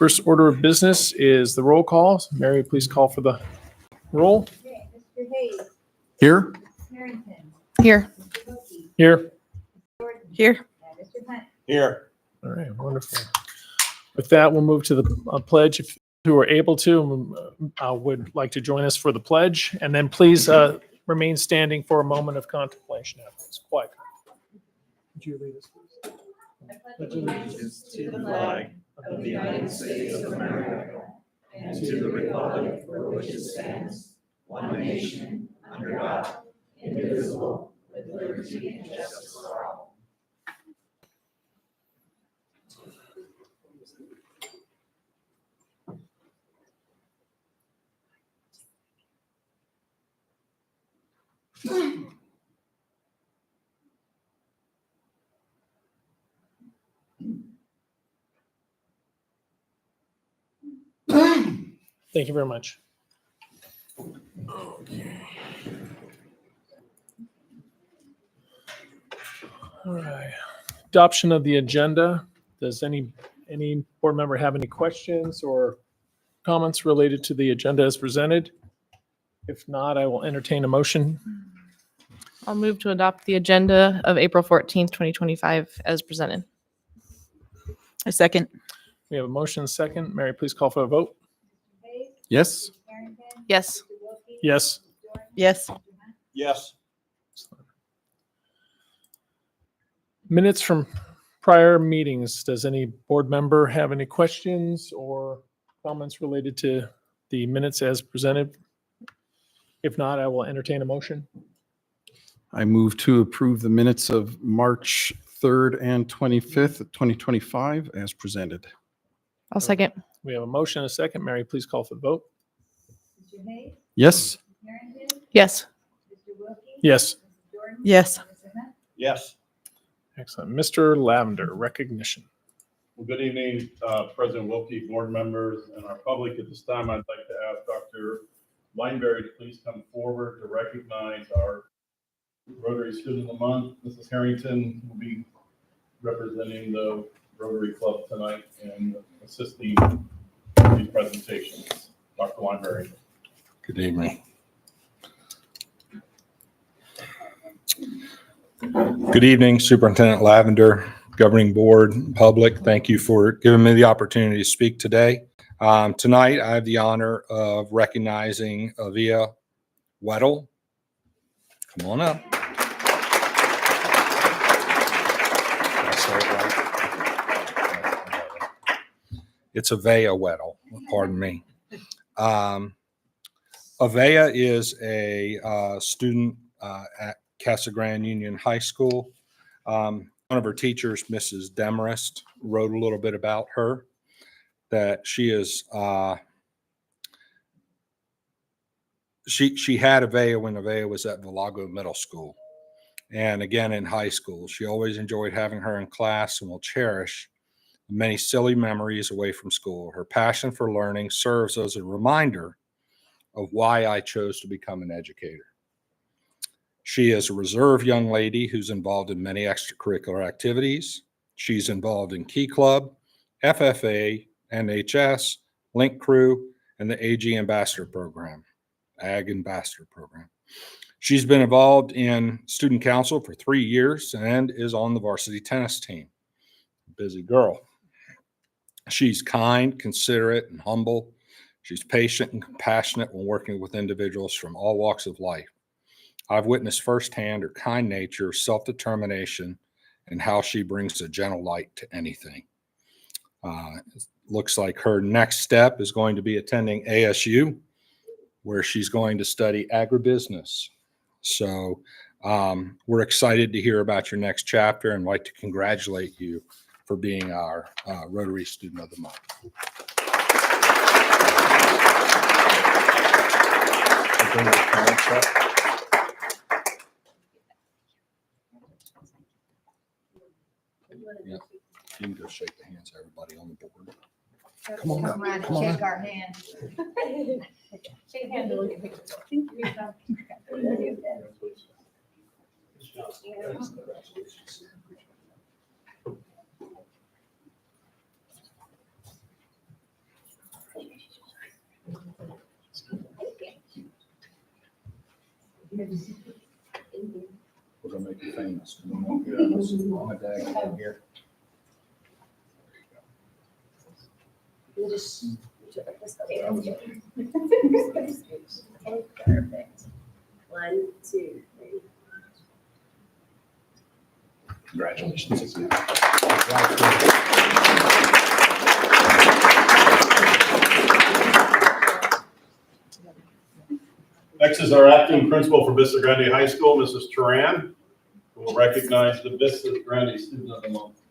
First order of business is the roll call. Mary, please call for the roll. Okay, Mr. Hayes. Here. Harrington. Here. Mr. Wilkie. Here. Jordan. Here. And Mr. Hunt. Here. All right, wonderful. With that, we'll move to the pledge. If you are able to, would like to join us for the pledge, and then please remain standing for a moment of contemplation after this. Quiet. Would you lead us, please? Pledge allegiance to the flag of the United States of America and to the republic for which it stands, one nation, under God, indivisible, with liberty and justice for all. Thank you very much. Okay. All right. Adoption of the agenda. Does any board member have any questions or comments related to the agenda as presented? If not, I will entertain a motion. I'll move to adopt the agenda of April 14th, 2025 as presented. A second. We have a motion and a second. Mary, please call for a vote. Hayes. Yes. Harrington. Yes. Mr. Wilkie. Yes. Jordan. Yes. Mr. Hunt. Yes. Minutes from prior meetings. Does any board member have any questions or comments related to the minutes as presented? If not, I will entertain a motion. I move to approve the minutes of March 3rd and 25th, 2025 as presented. I'll second. We have a motion and a second. Mary, please call for the vote. Mr. Hayes. Yes. Harrington. Yes. Mr. Wilkie. Yes. Mrs. Jordan. Yes. Mr. Hunt. Yes. Excellent. Mr. Lavender, recognition. Well, good evening, President Wilkie, board members, and our public. At this time, I'd like to ask Dr. Weinberry to please come forward to recognize our Rotary Student of the Month. Mrs. Harrington will be representing the Rotary Club tonight and assisting these presentations. Dr. Weinberry. Good evening. Good evening, Superintendent Lavender, Governing Board, public. Thank you for giving me the opportunity to speak today. Tonight, I have the honor of recognizing Avia Weddle. Come on up. Did I say it right? It's Avia Weddle, pardon me. Avea is a student at Casa Grande Union High School. One of her teachers, Mrs. Demarest, wrote a little bit about her, that she is, she had Avea when Avea was at Villago Middle School. And again, in high school, she always enjoyed having her in class and will cherish many silly memories away from school. Her passion for learning serves as a reminder of why I chose to become an educator. She is a reserved young lady who's involved in many extracurricular activities. She's involved in Key Club, FFA, NHS, Link Crew, and the AG Ambassador Program, Ag Ambassador Program. She's been involved in student council for 3 years and is on the varsity tennis team. Busy girl. She's kind, considerate, and humble. She's patient and compassionate when working with individuals from all walks of life. I've witnessed firsthand her kind nature, self-determination, and how she brings a gentle light to anything. It looks like her next step is going to be attending ASU, where she's going to study agribusiness. So we're excited to hear about your next chapter and like to congratulate you for being our Rotary Student of the Month. Yeah, you can go shake the hands of everybody on the board. Come on up. Come around Come and on shake up. our hands. Shake hands. We're gonna make you famous. My dad come over here. Perfect. 1, 2, 3. Congratulations. Next is our acting principal for Vista Grande High School, Mrs. Turan, who will recognize the Vista Grande Student of the Month.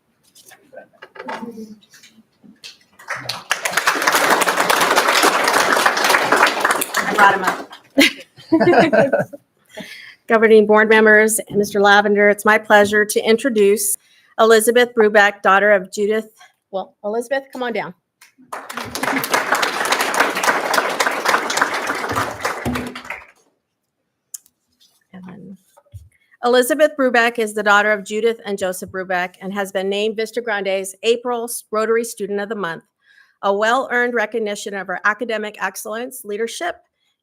I brought him up. Governing board members and Mr. Lavender, it's my pleasure to introduce Elizabeth Brubeck, daughter of Judith. Well, Elizabeth, come on down. Elizabeth Brubeck is the daughter of Judith and Joseph Brubeck and has been named Vista Grande's April Rotary Student of the Month, a well-earned recognition of her academic excellence, leadership,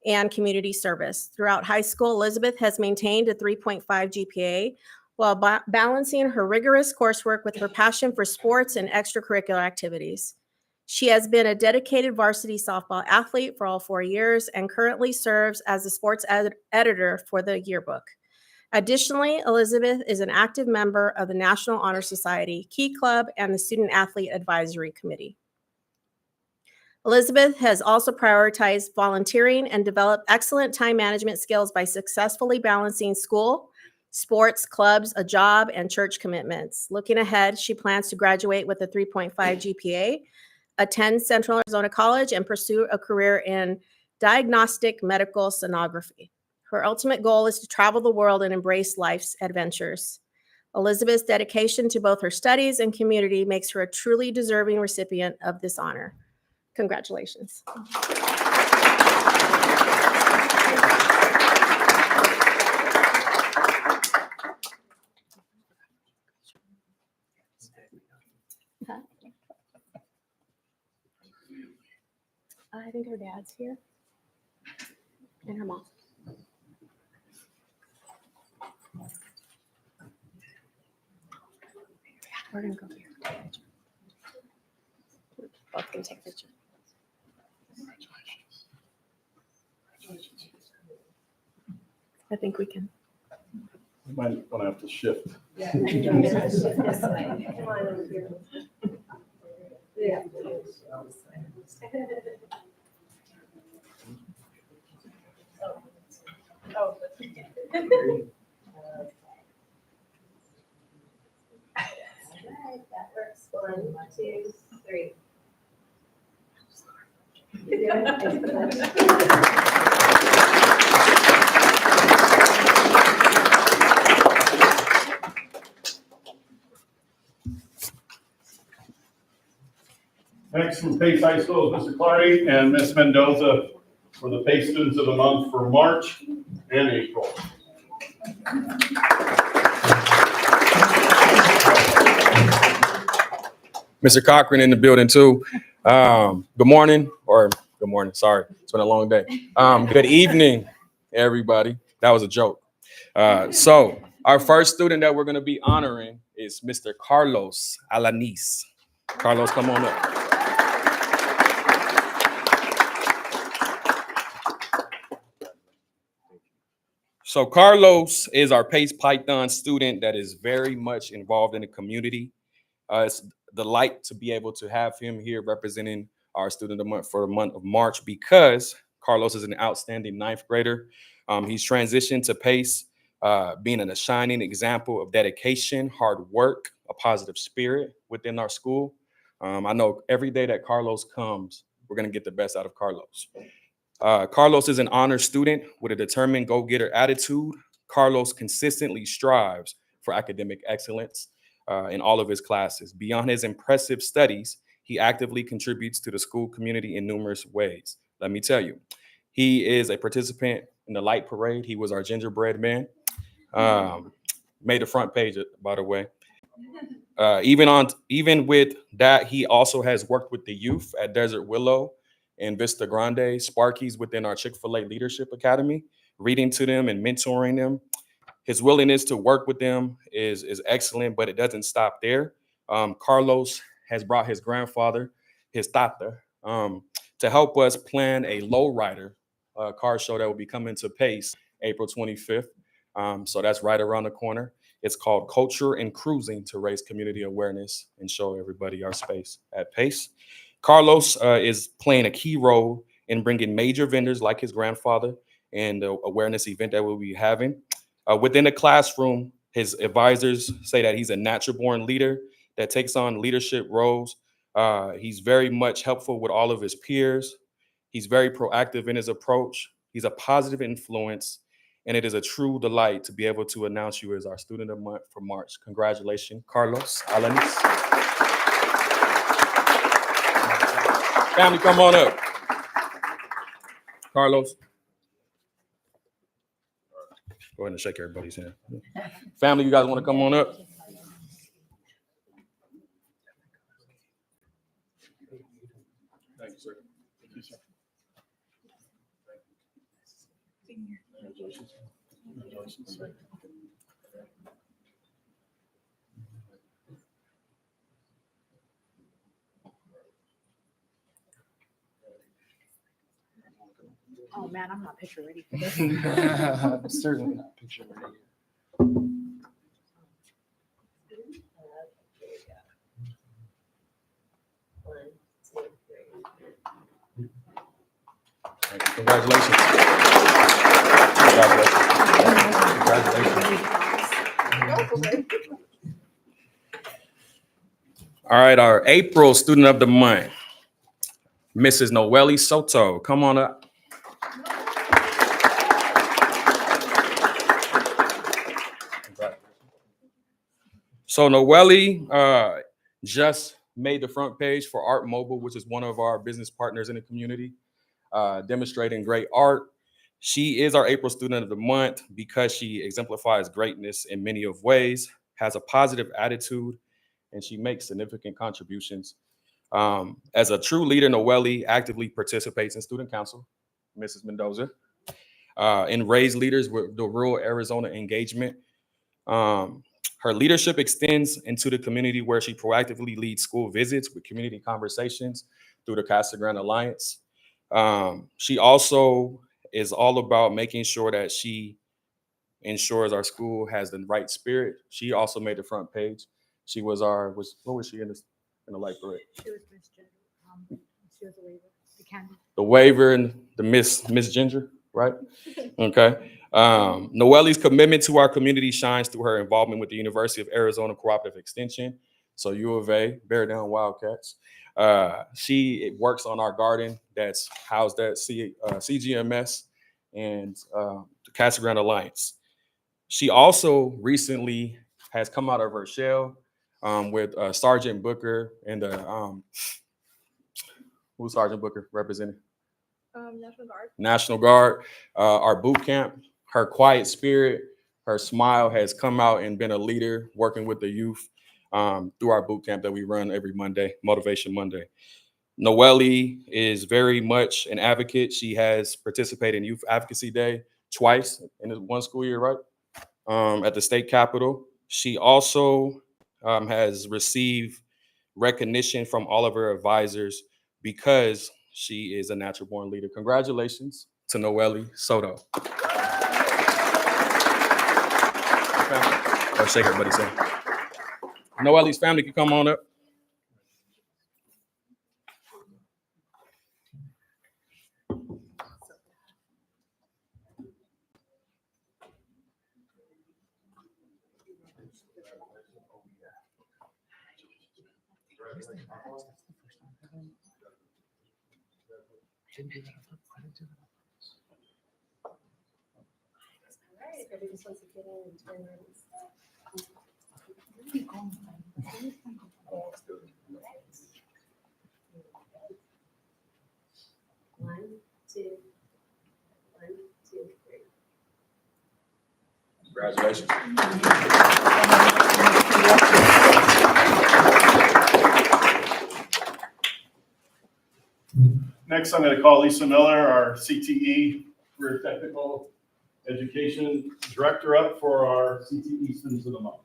and community service. Throughout high school, Elizabeth has maintained a 3.5 GPA while balancing her rigorous coursework with her passion for sports and extracurricular activities. She has been a dedicated varsity softball athlete for all 4 years and currently serves as the sports editor for the yearbook. Additionally, Elizabeth is an active member of the National Honor Society, Key Club, and the Student Athlete Advisory Committee. Elizabeth has also prioritized volunteering and developed excellent time management skills by successfully balancing school, sports, clubs, a job, and church commitments. Looking ahead, she plans to graduate with a 3.5 GPA, attend Central Arizona College, and pursue a career in diagnostic medical sonography. Her ultimate goal is to travel the world and embrace life's adventures. Elizabeth's dedication to both her studies and community makes her a truly deserving recipient of this honor. Congratulations. I think her dad's here and her mom. We're gonna go here. Both can take a picture. I think we can. We might want to have to shift. That works. 1, 2, 3. Next from Pace High School is Mr. Clardy and Ms. Mendoza for the Pace Students of the Month for March and April. Mr. Cochran in the building too. Good morning, sorry. It's been a long day. Good evening, everybody. That was a joke. So our first student that we're gonna be honoring is Mr. Carlos Alanis. Carlos, come on up. So Carlos is our Pace Python student that is very much involved in the community. It's a delight to be able to have him here representing our student of the month for the month of March because Carlos is an outstanding ninth grader. He's transitioned to Pace, being a shining example of dedication, hard work, a positive spirit within our school. I know every day that Carlos comes, we're going to get the best out of Carlos. Carlos is an honor student with a determined go-getter attitude. Carlos consistently strives for academic excellence in all of his classes. Beyond his impressive studies, he actively contributes to the school community in numerous ways. Let me tell you, he is a participant in the light parade. He was our gingerbread man. Made the front page, by the way. Even with that, he also has worked with the youth at Desert Willow and Vista Grande, Sparky's within our Chick-fil-A Leadership Academy. reading to them and mentoring them. His willingness to work with them is excellent, but it doesn't stop there. Carlos has brought his grandfather, his tata, to help us plan a lowrider car show that will be coming to Pace April 25th. So that's right around the corner. It's called Culture and Cruising to raise community awareness and show everybody our space at Pace. Carlos is playing a key role in bringing major vendors like his grandfather and the awareness event that we'll be having. Within the classroom, his advisors say that he's a natural born leader that takes on leadership roles. He's very much helpful with all of his peers. He's very proactive in his approach. He's a positive influence, and it is a true delight to be able to announce you as our Student of the Month for March. Congratulations, Carlos Alanis. Family, come on up. Carlos. Go ahead and shake everybody's hand. Family, you guys want to come on up? Thank you, sir. Thank you, sir. Congratulations. Congratulations, sir. Oh man, I'm not picture ready for this. Certainly not picture ready. Thank you. Congratulations. Congratulations. All right, our April Student of the Month, Mrs. Noelle Soto. Come on up. So Noelle just made the front page for Art Mobile, which is one of our business partners in the community, demonstrating great art. She is our April Student of the Month because she exemplifies greatness in many of ways, has a positive attitude, and she makes significant contributions. As a true leader, Noelle actively participates in student council, Mrs. Mendoza, and raise leaders with the rural Arizona engagement. Her leadership extends into the community where she proactively leads school visits with community conversations through the Casa Grande Alliance. She also is all about making sure that she ensures our school has the right spirit. She also made the front page. She was what was she in the light parade? She was Miss Ginger. She was the waiver, the candle. The waiver and the Miss Ginger, right? Okay. Noelle's commitment to our community shines through her involvement with the University of Arizona Cooperative Extension, so U of A, Bear Down Wildcats. She works on our garden that's housed at CGMS and the Casa Grande Alliance. She also recently has come out of her shell with Sergeant Booker and who's Sergeant Booker representing? National Guard, our boot camp. Her quiet spirit, her smile has come out and been a leader working with the youth through our boot camp that we run every Monday, Motivation Monday. Noelle is very much an advocate. She has participated in Youth Advocacy Day twice in one school year, right? At the state capitol. She also has received recognition from all of her advisors because she is a natural born leader. Congratulations to Noelle Soto. Or shake everybody's hand. Noelle's family can come on up. One, two, 3. Congratulations. Next, I'm going to call Lisa Miller, our CTE, Career Technical Education Director up for our CTE Students of the Month.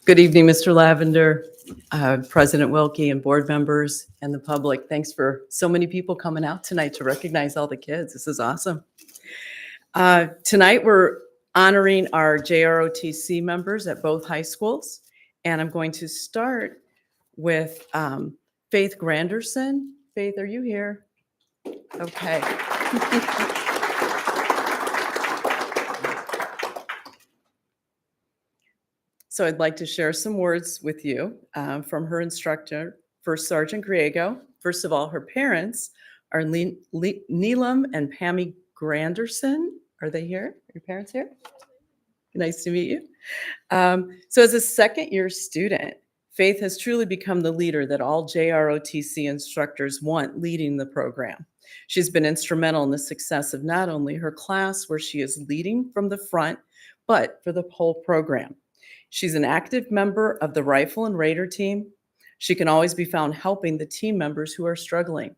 Good evening, Mr. Lavender, President Wilkie, and board members, and the public. Thanks for so many people coming out tonight to recognize all the kids. This is awesome. Tonight, we're honoring our JROTC members at both high schools, and I'm going to start with Faith Granderson. Faith, are you here? Okay. So I'd like to share some words with you from her instructor, First Sergeant Griego. First of all, her parents are Neelam and Pammy Granderson. Are they here? Are your parents here? Nice to meet you. So as a second-year student, Faith has truly become the leader that all JROTC instructors want leading the program. She's been instrumental in the success of not only her class, where she is leading from the front, but for the whole program. She's an active member of the Rifle and Raider team. She can always be found helping the team members who are struggling.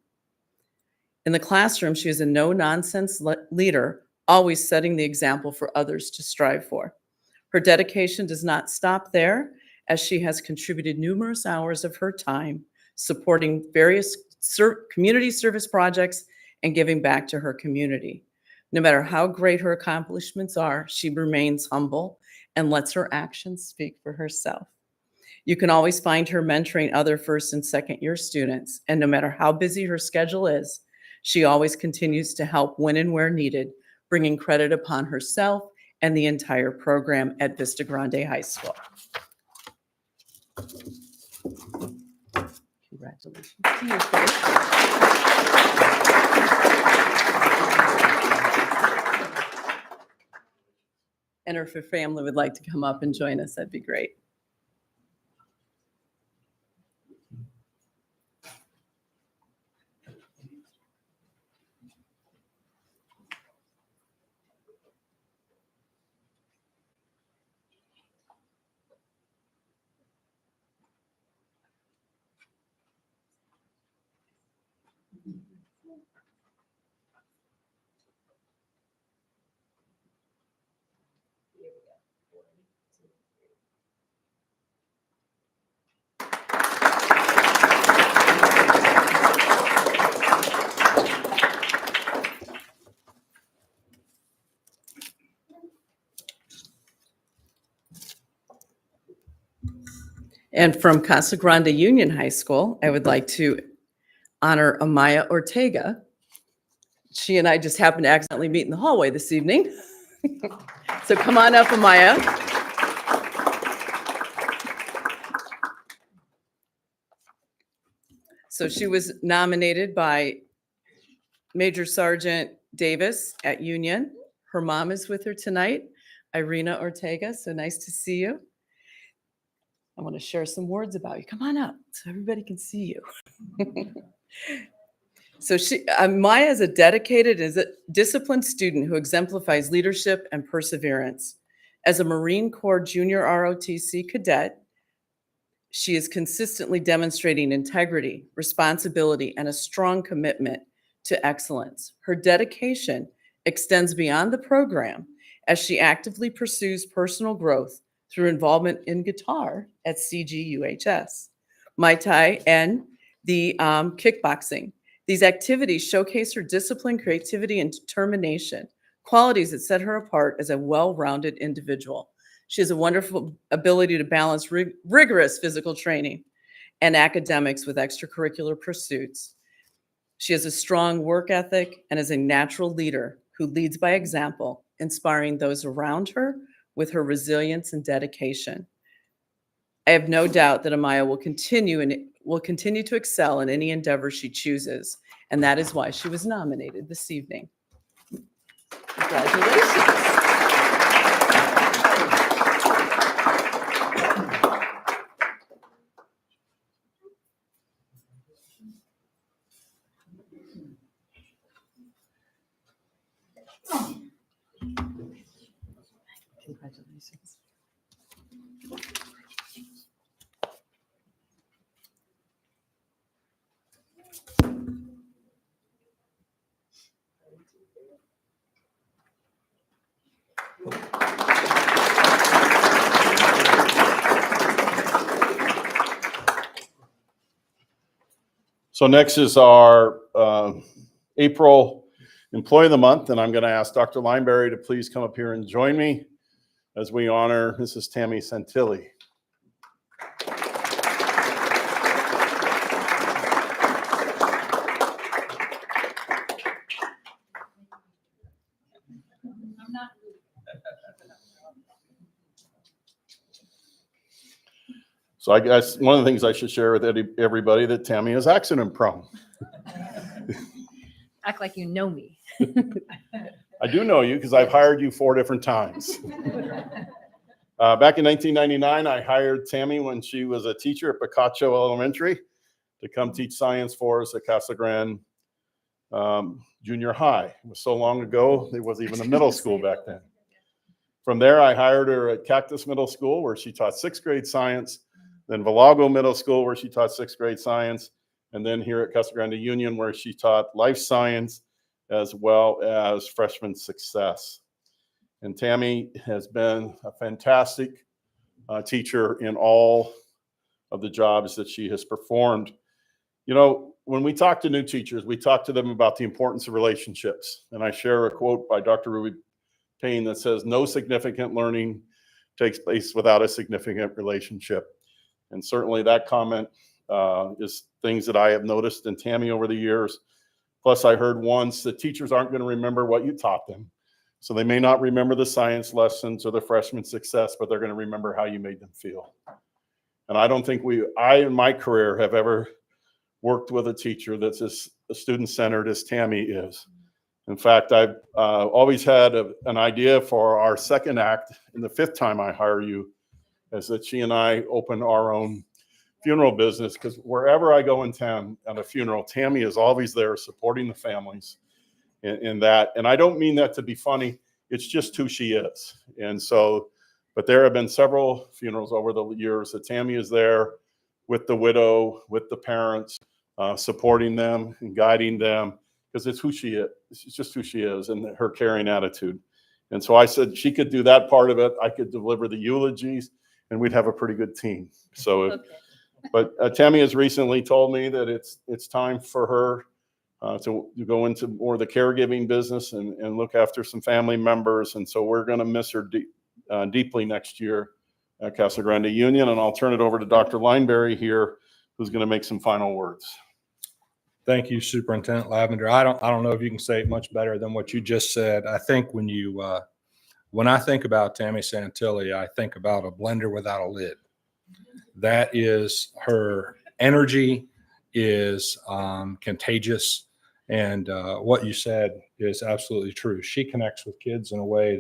In the classroom, she is a no-nonsense leader, always setting the example for others to strive for. Her dedication does not stop there, as she has contributed numerous hours of her time supporting various community service projects and giving back to her community. No matter how great her accomplishments are, she remains humble and lets her actions speak for herself. You can always find her mentoring other first and second year students, and no matter how busy her schedule is, she always continues to help when and where needed, bringing credit upon herself and the entire program at Vista Grande High School. Congratulations to you, Faith. And if her family would like to come up and join us, that'd be great. And from Casa Grande Union High School, I would like to honor Amaya Ortega. She and I just happened to accidentally meet in the hallway this evening. So come on up, Amaya. So she was nominated by Major Sergeant Davis at Union. Her mom is with her tonight, Irina Ortega. So nice to see you. I want to share some words about you. Come on up so everybody can see you. So Maya is a dedicated, disciplined student who exemplifies leadership and perseverance. As a Marine Corps Junior ROTC cadet, she is consistently demonstrating integrity, responsibility, and a strong commitment to excellence. Her dedication extends beyond the program as she actively pursues personal growth through involvement in guitar at CGUHS, Muay Thai, and the kickboxing. These activities showcase her discipline, creativity, and determination, qualities that set her apart as a well-rounded individual. She has a wonderful ability to balance rigorous physical training and academics with extracurricular pursuits. She has a strong work ethic and is a natural leader who leads by example, inspiring those around her with her resilience and dedication. I have no doubt that Amaya will continue to excel in any endeavor she chooses, and that is why she was nominated this evening. Congratulations. Congratulations. So next is our April Employee of the Month, and I'm going to ask Dr. Lineberry to please come up here and join me as we honor Mrs. Tammy Santilli. So I guess one of the things I should share with everybody that Tammy is accident prone. Act like you know me. I do know you because I've hired you 4 different times. Back in 1999, I hired Tammy when she was a teacher at Picacho Elementary to come teach science for us at Casa Grande Junior High. It was so long ago, there was even a middle school back then. From there, I hired her at Cactus Middle School, where she taught 6th grade science, then Valago Middle School, where she taught 6th grade science, and then here at Casa Grande Union, where she taught life science as well as freshman success. And Tammy has been a fantastic teacher in all of the jobs that she has performed. You know, when we talk to new teachers, we talk to them about the importance of relationships. And I share a quote by Dr. Ruby Payne that says, "No significant learning takes place without a significant relationship." And certainly that comment is things that I have noticed in Tammy over the years. Plus, I heard once that teachers aren't going to remember what you taught them. So they may not remember the science lessons or the freshman success, but they're going to remember how you made them feel. And I don't think I in my career have ever worked with a teacher that's as student-centered as Tammy is. In fact, I've always had an idea for our second act in the 5th time I hire you, is that she and I open our own funeral business, because wherever I go in town at a funeral, Tammy is always there supporting the families in that. And I don't mean that to be funny. It's just who she is. And so, but there have been several funerals over the years that Tammy is there with the widow, with the parents, supporting them and guiding them, because it's who she is. It's just who she is and her caring attitude. And so I said she could do that part of it. I could deliver the eulogies, and we'd have a pretty good team. So, okay. But Tammy has recently told me that it's time for her to go into more of the caregiving business and look after some family members. And so we're going to miss her deeply next year at Casa Grande Union. And I'll turn it over to Dr. Lineberry here, who's going to make some final words. Thank you, Superintendent Lavender. I don't know if you can say it much better than what you just said. I think when I think about Tammy Santilli, I think about a blender without a lid. That is, her energy is contagious, and what you said is absolutely true. She connects with kids in a way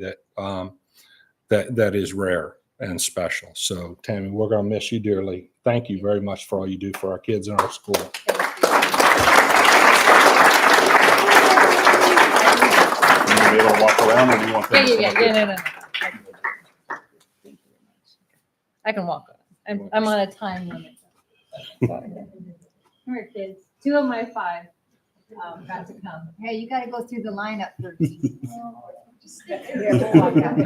that is rare and special. So, Tammy, we're going to miss you dearly. Thank you very much for all you do for our kids in our school. You able to walk around, or do you want them to come up here? No. I can walk. I'm on a time limit. Come here, kids. 2 of my 5 got to come. Hey, you got to go through the lineup first. Just here, we'll walk out.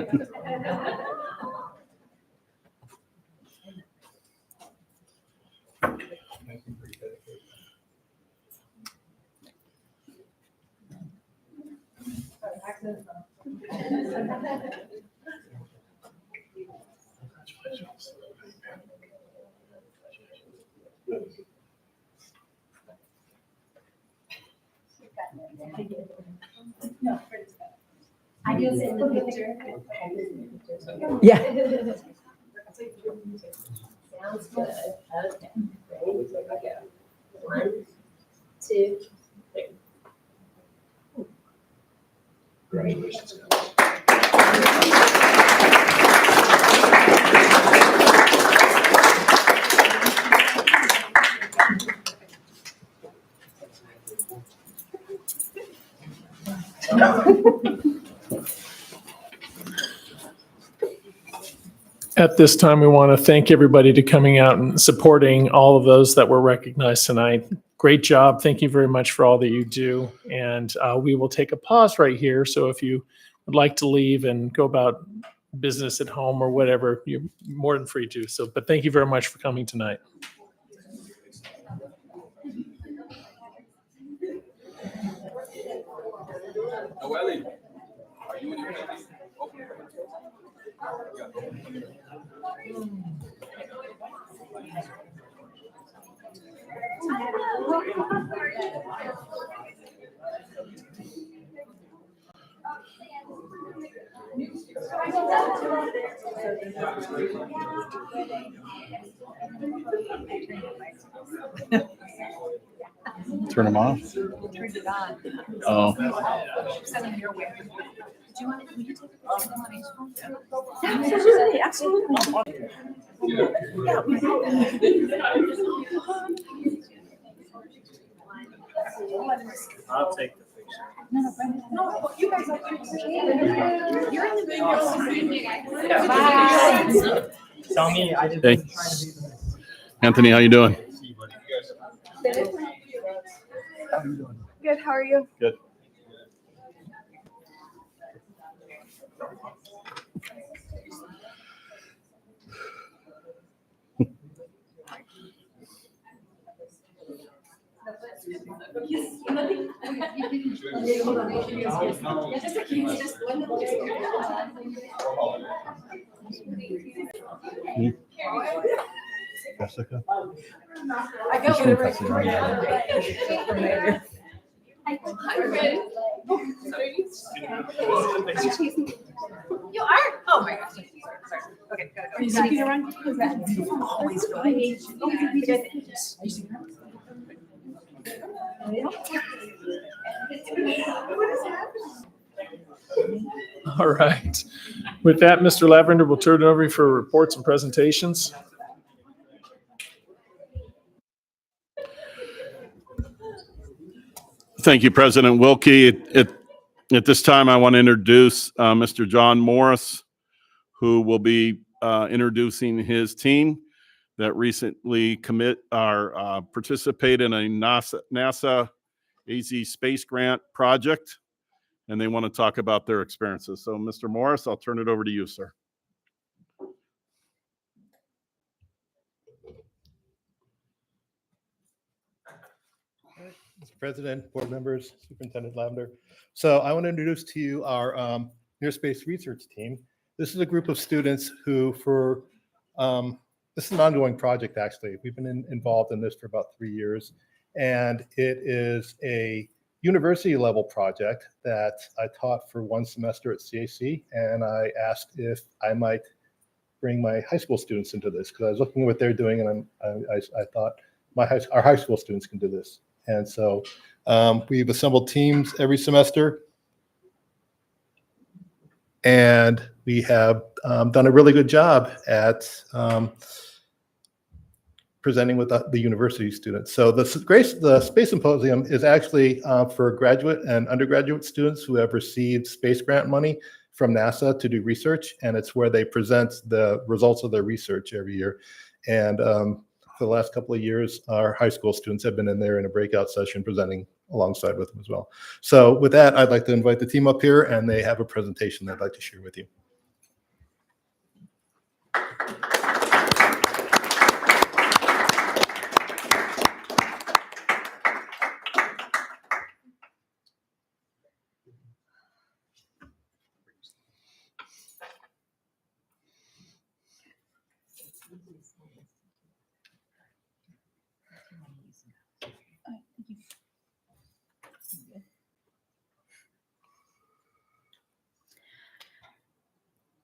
I can sit in the picture. Yeah. Sounds good. Okay. Ready? Go. 1, 2, 3. Congratulations. At this time, we want to thank everybody to coming out and supporting all of those that were recognized tonight. Great job. Thank you very much for all that you do. And we will take a pause right here. So if you would like to leave and go about business at home or whatever, you're more than free to. So, but thank you very much for coming tonight. Noelle, are you in your Turn them off. Turned it on. Oh. Sending your way. Do you want to, will you take a Absolutely. I'll take the picture. No, you guys are. You're in the video. Bye. Tell me, I didn't. Hey. Anthony, how you doing? Good, how are you? Good. Jessica? I got whatever. You are? Oh my gosh. Sorry. Okay, gotta go. Are you speaking around? Who's that? Always going. All right. With that, Mr. Lavender, we'll turn it over for reports and presentations. Thank you, President Wilkie. At this time, I want to introduce Mr. John Morris, who will be introducing his team that recently participated in a NASA AZ Space Grant project, and they want to talk about their experiences. So, Mr. Morris, I'll turn it over to you, sir. Mr. President, board members, Superintendent Lavender. So I want to introduce to you our near space research team. This is a group of students who this is an ongoing project, actually. We've been involved in this for about 3 years, and it is a university level project that I taught for 1 semester at CAC, and I asked if I might bring my high school students into this because I was looking at what they're doing, and I thought our high school students can do this. And so we've assembled teams every semester, and we have done a really good job at presenting with the university students. So the Space Symposium is actually for graduate and undergraduate students who have received space grant money from NASA to do research, and it's where they present the results of their research every year. And for the last couple of years, our high school students have been in there in a breakout session presenting alongside with them as well. So with that, I'd like to invite the team up here, and they have a presentation they'd like to share with you.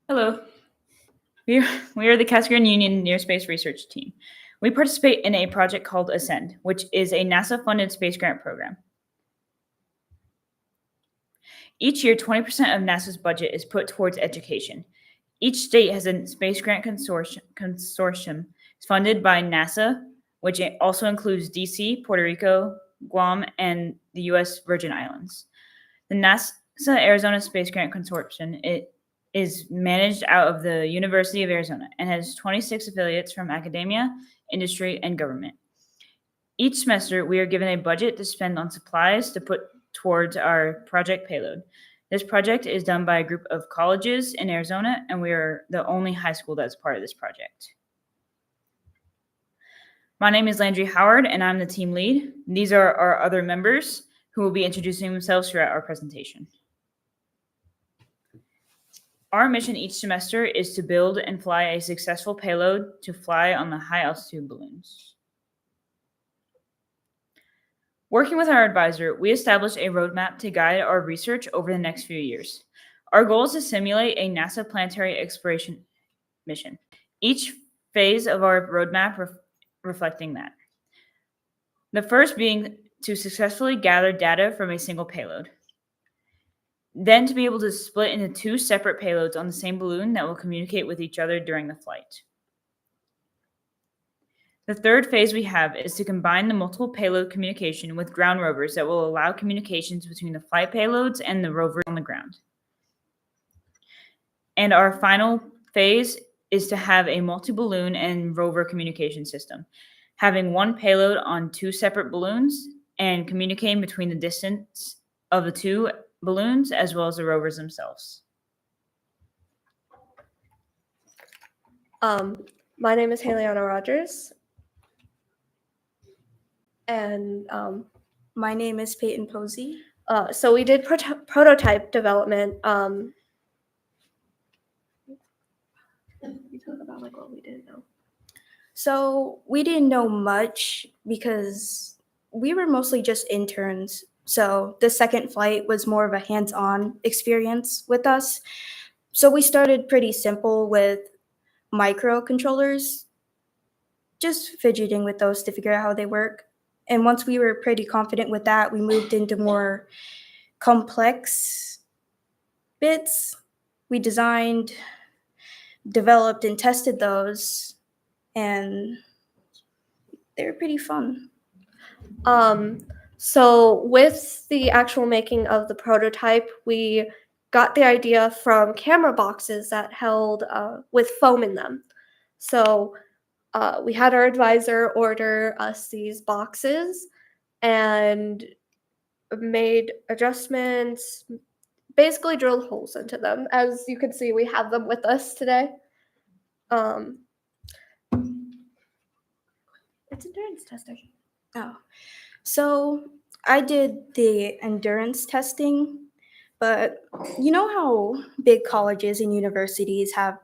Hello. We are the Cascade Union Near Space Research Team. We participate in a project called Ascend, which is a NASA-funded space grant program. Each year, 20% of NASA's budget is put towards education. Each state has a space grant consortium funded by NASA, which also includes DC, Puerto Rico, Guam, and the U.S. Virgin Islands. The NASA Arizona Space Grant Consortium is managed out of the University of Arizona and has 26 affiliates from academia, industry, and government. Each semester, we are given a budget to spend on supplies to put towards our project payload. This project is done by a group of colleges in Arizona, and we are the only high school that's part of this project. My name is Landry Howard, and I'm the team lead. These are our other members who will be introducing themselves throughout our presentation. Our mission each semester is to build and fly a successful payload to fly on the high altitude balloons. Working with our advisor, we established a roadmap to guide our research over the next few years. Our goal is to simulate a NASA planetary exploration mission, each phase of our roadmap reflecting that. The first being to successfully gather data from a single payload. Then to be able to split into 2 separate payloads on the same balloon that will communicate with each other during the flight. The third phase we have is to combine the multiple payload communication with ground rovers that will allow communications between the flight payloads and the rovers on the ground. And our final phase is to have a multi-balloon and rover communication system, having one payload on 2 separate balloons and communicating between the distance of the 2 balloons as well as the rovers themselves. My name is Haleana Rogers. And my name is Peyton Posey. So we did prototype development. We talk about like what we didn't know. So we didn't know much because we were mostly just interns. So the second flight was more of a hands-on experience with us. So we started pretty simple with microcontrollers, just fidgeting with those to figure out how they work. And once we were pretty confident with that, we moved into more complex bits. We designed, developed, and tested those, and they were pretty fun. So with the actual making of the prototype, we got the idea from camera boxes that held with foam in them. So we had our advisor order us these boxes and made adjustments, basically drilled holes into them. As you can see, we have them with us today. It's endurance testing. Oh, so I did the endurance testing, but you know how big colleges and universities have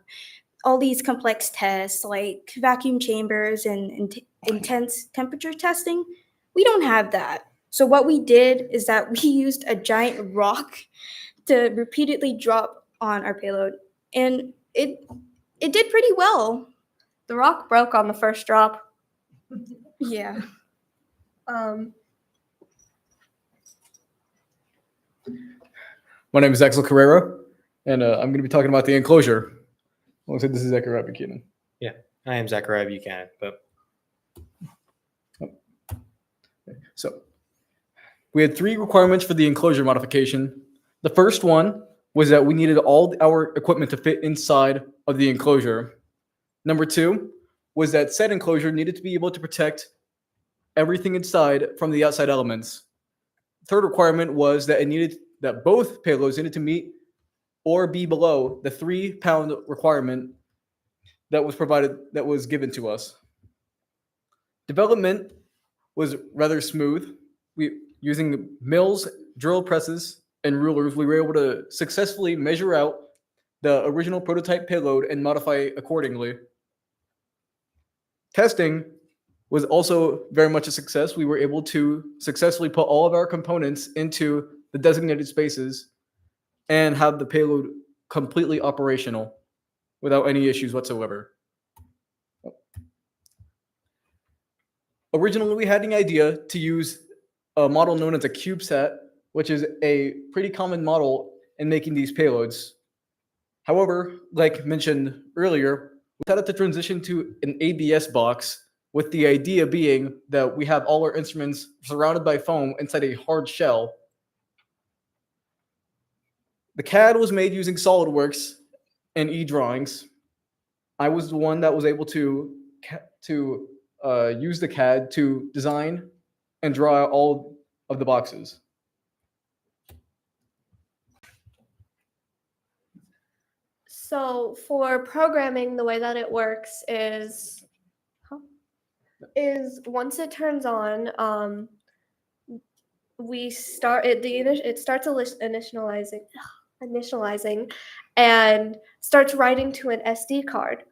all these complex tests like vacuum chambers and intense temperature testing? We don't have that. So what we did is that we used a giant rock to repeatedly drop on our payload, and it did pretty well. The rock broke on the first drop. Yeah. My name is Axel Carrera, and I'm going to be talking about the enclosure. Alongside this is Zachariah Buchanan. Yeah, I am Zachariah Buchanan, but So we had 3 requirements for the enclosure modification. The first one was that we needed all our equipment to fit inside of the enclosure. Number 2 was that said enclosure needed to be able to protect everything inside from the outside elements. Third requirement was that that both payloads needed to meet or be below the 3-pound requirement that was given to us. Development was rather smooth. Using mills, drill presses, and rulers, we were able to successfully measure out the original prototype payload and modify accordingly. Testing was also very much a success. We were able to successfully put all of our components into the designated spaces and have the payload completely operational without any issues whatsoever. Originally, we had the idea to use a model known as a CubeSat, which is a pretty common model in making these payloads. However, like mentioned earlier, we decided to transition to an ABS box, with the idea being that we have all our instruments surrounded by foam inside a hard shell. The CAD was made using SolidWorks and eDrawings. I was the one that was able to use the CAD to design and draw out all of the boxes. So for programming, the way that it works is once it turns on, we start it. It starts initializing. initializing, and starts writing to an SD card.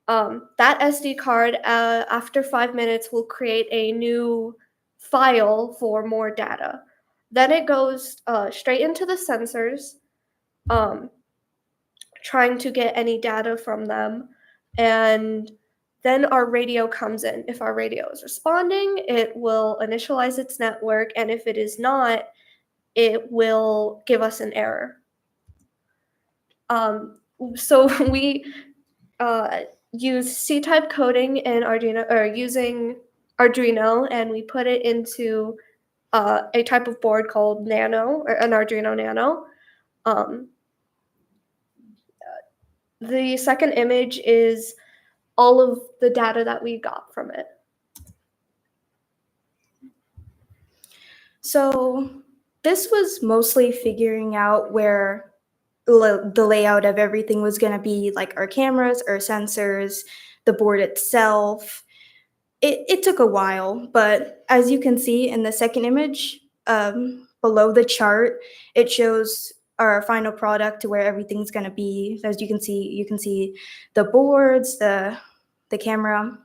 That SD card, after 5 minutes, will create a new file for more data. Then it goes straight into the sensors, trying to get any data from them. And then our radio comes in. If our radio is responding, it will initialize its network. And if it is not, it will give us an error. So we use C-type coding in Arduino, or using Arduino, and we put it into a type of board called Nano, or an Arduino Nano. The second image is all of the data that we got from it. So this was mostly figuring out where the layout of everything was going to be, like our cameras, our sensors, the board itself. It took a while, but as you can see in the second image, below the chart, it shows our final product to where everything's going to be. As you can see the boards, the camera.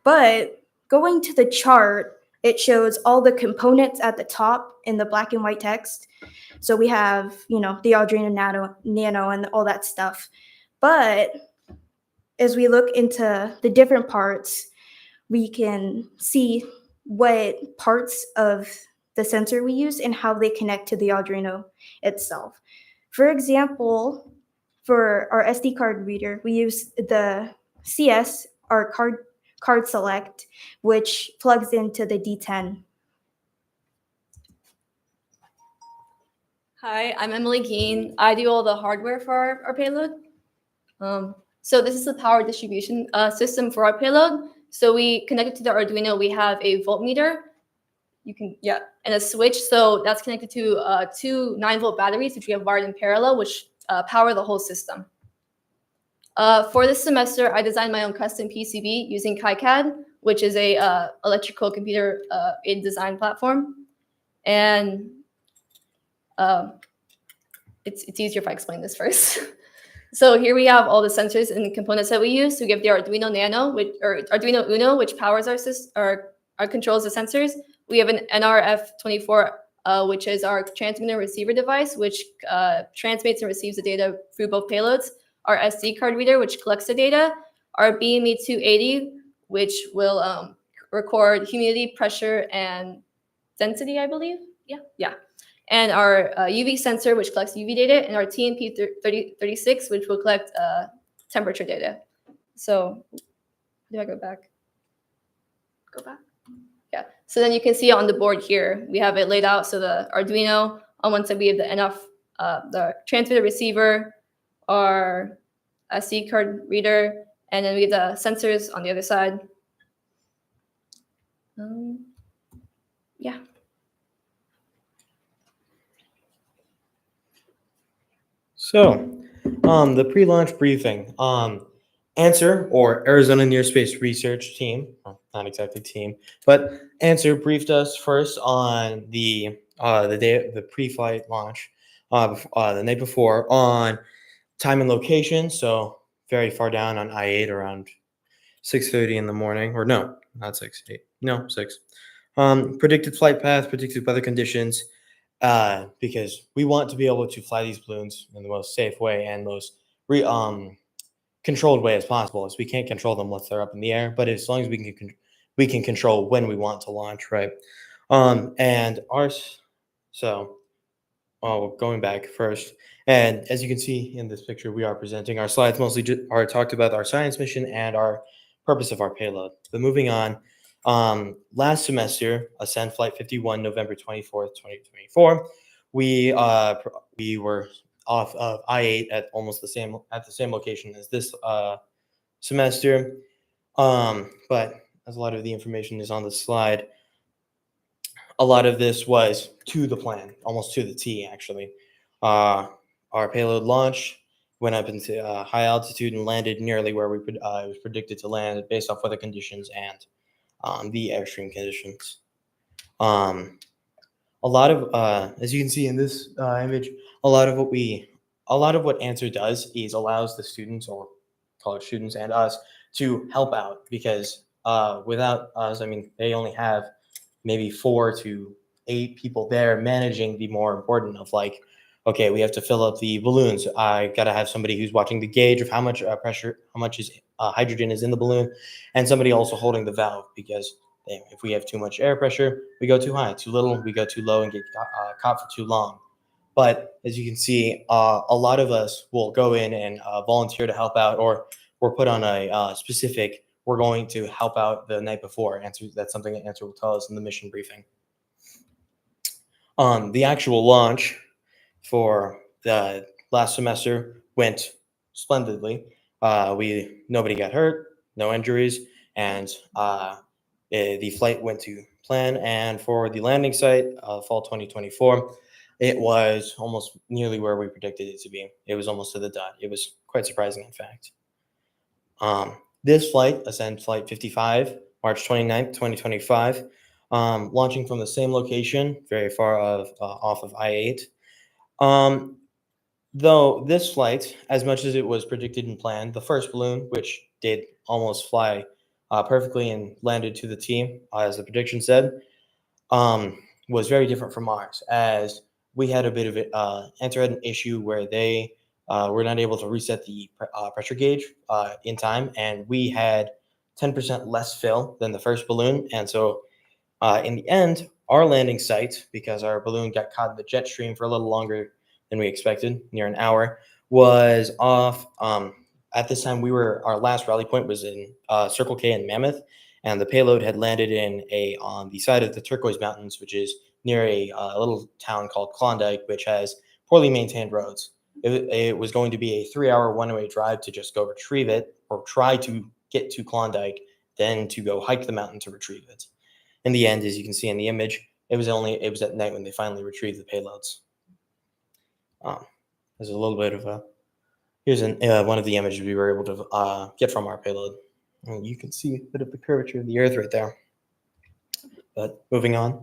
But going to the chart, it shows all the components at the top in the black and white text. So we have, the Arduino Nano and all that stuff. But as we look into the different parts, we can see what parts of the sensor we use and how they connect to the Arduino itself. For example, for our SD card reader, we use the CS, our card select, which plugs into the D10. Hi, I'm Emily Keene. I do all the hardware for our payload. So this is the power distribution system for our payload. So we connected to the Arduino, we have a voltmeter, and a switch. So that's connected to two 9-volt batteries, which we have wired in parallel, which power the whole system. For this semester, I designed my own custom PCB using KiCad, which is a electrical computer aid design platform. And it's easier if I explain this first. So here we have all the sensors and the components that we use to give the Arduino Nano, or Arduino Uno, which powers our controls the sensors. We have an NRF24, which is our transmitter receiver device, which transmits and receives the data through both payloads. Our SD card reader, which collects the data. Our BME280, which will record humidity, pressure, and density, I believe. Yeah. And our UV sensor, which collects UV data, and our TMP36, which will collect temperature data. So, do I go back? Go back? Yeah. So then you can see on the board here, we have it laid out. So the Arduino, on one side we have the transmitter receiver, our SD card reader, and then we have the sensors on the other side. Yeah. So, the pre-launch briefing. Answer, or Arizona Near Space Research Team, well, not exactly team, but Answer briefed us first on the day of the pre-flight launch, the night before, on time and location. So very far down on I-8, around 6:30 in the morning, or no, not 6, 8, no, 6. Predicted flight path, predicted weather conditions, because we want to be able to fly these balloons in the most safe way and most controlled way as possible. As we can't control them once they're up in the air, but as long as we can control when we want to launch, right? And ours. So, going back first, and as you can see in this picture, we are presenting our slides mostly are talked about our science mission and our purpose of our payload. But moving on, last semester, Ascend Flight 51, November 24th, 2024, we were off of I-8 at the same location as this semester. But as a lot of the information is on the slide, a lot of this was to the plan, almost to the T, actually. Our payload launch went up into high altitude and landed nearly where it was predicted to land based off weather conditions and the airstream conditions. a lot of, as you can see in this image, a lot of what Answer does is allows the students or college students and us to help out because without us, I mean, they only have maybe 4 to 8 people there managing the more important of like, okay, we have to fill up the balloons. I got to have somebody who's watching the gauge of how much pressure, how much is hydrogen is in the balloon, and somebody also holding the valve because if we have too much air pressure, we go too high, too little, we go too low and get caught for too long. But as you can see, a lot of us will go in and volunteer to help out, or we're put on a specific, we're going to help out the night before. That's something that Answer will tell us in the mission briefing. The actual launch for the last semester went splendidly. Nobody got hurt, no injuries, and the flight went to plan. And for the landing site, fall 2024, it was almost nearly where we predicted it to be. It was almost to the dot. It was quite surprising, in fact. This flight, Ascend Flight 55, March 29th, 2025, launching from the same location, very far off of I-8. Though this flight, as much as it was predicted and planned, the first balloon, which did almost fly perfectly and landed to the T, as the prediction said, was very different from ours, as we had a bit of it. Answer had an issue where they were not able to reset the pressure gauge in time, and we had 10% less fill than the first balloon. And so in the end, our landing site, because our balloon got caught in the jet stream for a little longer than we expected, near an hour, was off. At this time, our last rally point was in Circle K in Mammoth, and the payload had landed on the side of the Turquoise Mountains, which is near a little town called Klondike, which has poorly maintained roads. It was going to be a 3-hour one-way drive to just go retrieve it, or try to get to Klondike, then to go hike the mountain to retrieve it. In the end, as you can see in the image, it was at night when they finally retrieved the payloads. There's a little bit of here's one of the images we were able to get from our payload. And you can see a bit of the curvature of the Earth right there. But moving on.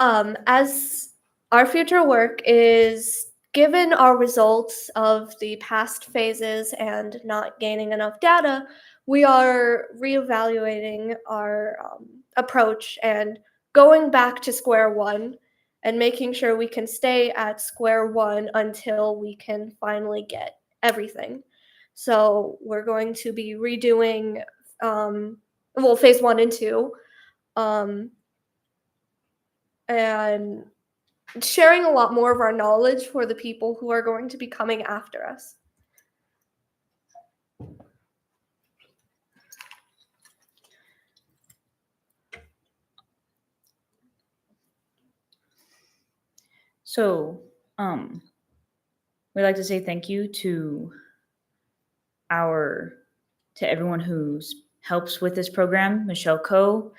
As our future work is, given our results of the past phases and not gaining enough data, we are reevaluating our approach and going back to square one and making sure we can stay at square one until we can finally get everything. So we're going to be redoing, phase 1 and 2, and sharing a lot more of our knowledge for the people who are going to be coming after us. So, we'd like to say thank you to everyone who helps with this program: Michelle Coe,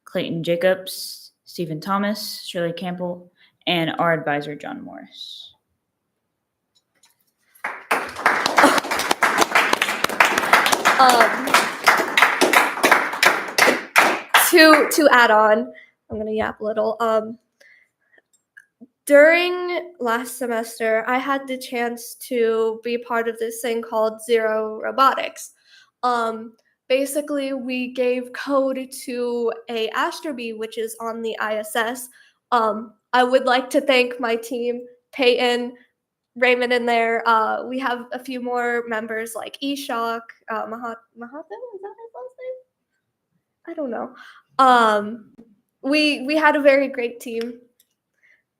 Clayton Jacobs, Stephen Thomas, Shirley Campbell, and our advisor, John Morris. To add on, I'm going to yap a little. During last semester, I had the chance to be part of this thing called Zero Robotics. Basically, we gave code to a Astrobee, which is on the ISS. I would like to thank my team, Peyton, Raymond in there. We have a few more members like Eshok, Mahatma, is that his last name? I don't know. We had a very great team,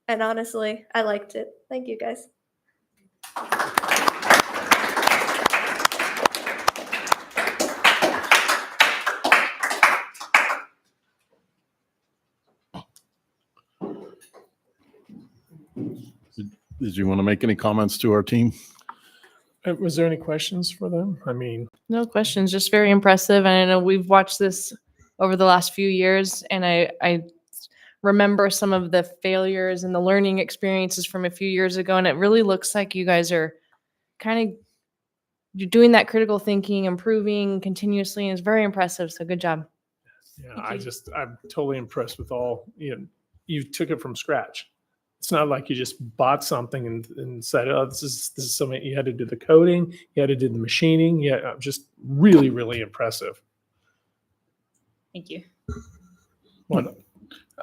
and honestly, I liked it. Thank you, guys. Did you want to make any comments to our team? Was there any questions for them? I mean, No questions, just very impressive. And I know we've watched this over the last few years, and I remember some of the failures and the learning experiences from a few years ago. And it really looks like you guys are you're doing that critical thinking, improving continuously, and it's very impressive. So good job. yeah, I'm totally impressed with all, you took it from scratch. It's not like you just bought something and said, "Oh, this is something." You had to do the coding, you had to do the machining. Yeah, just really, really impressive. Thank you. Well,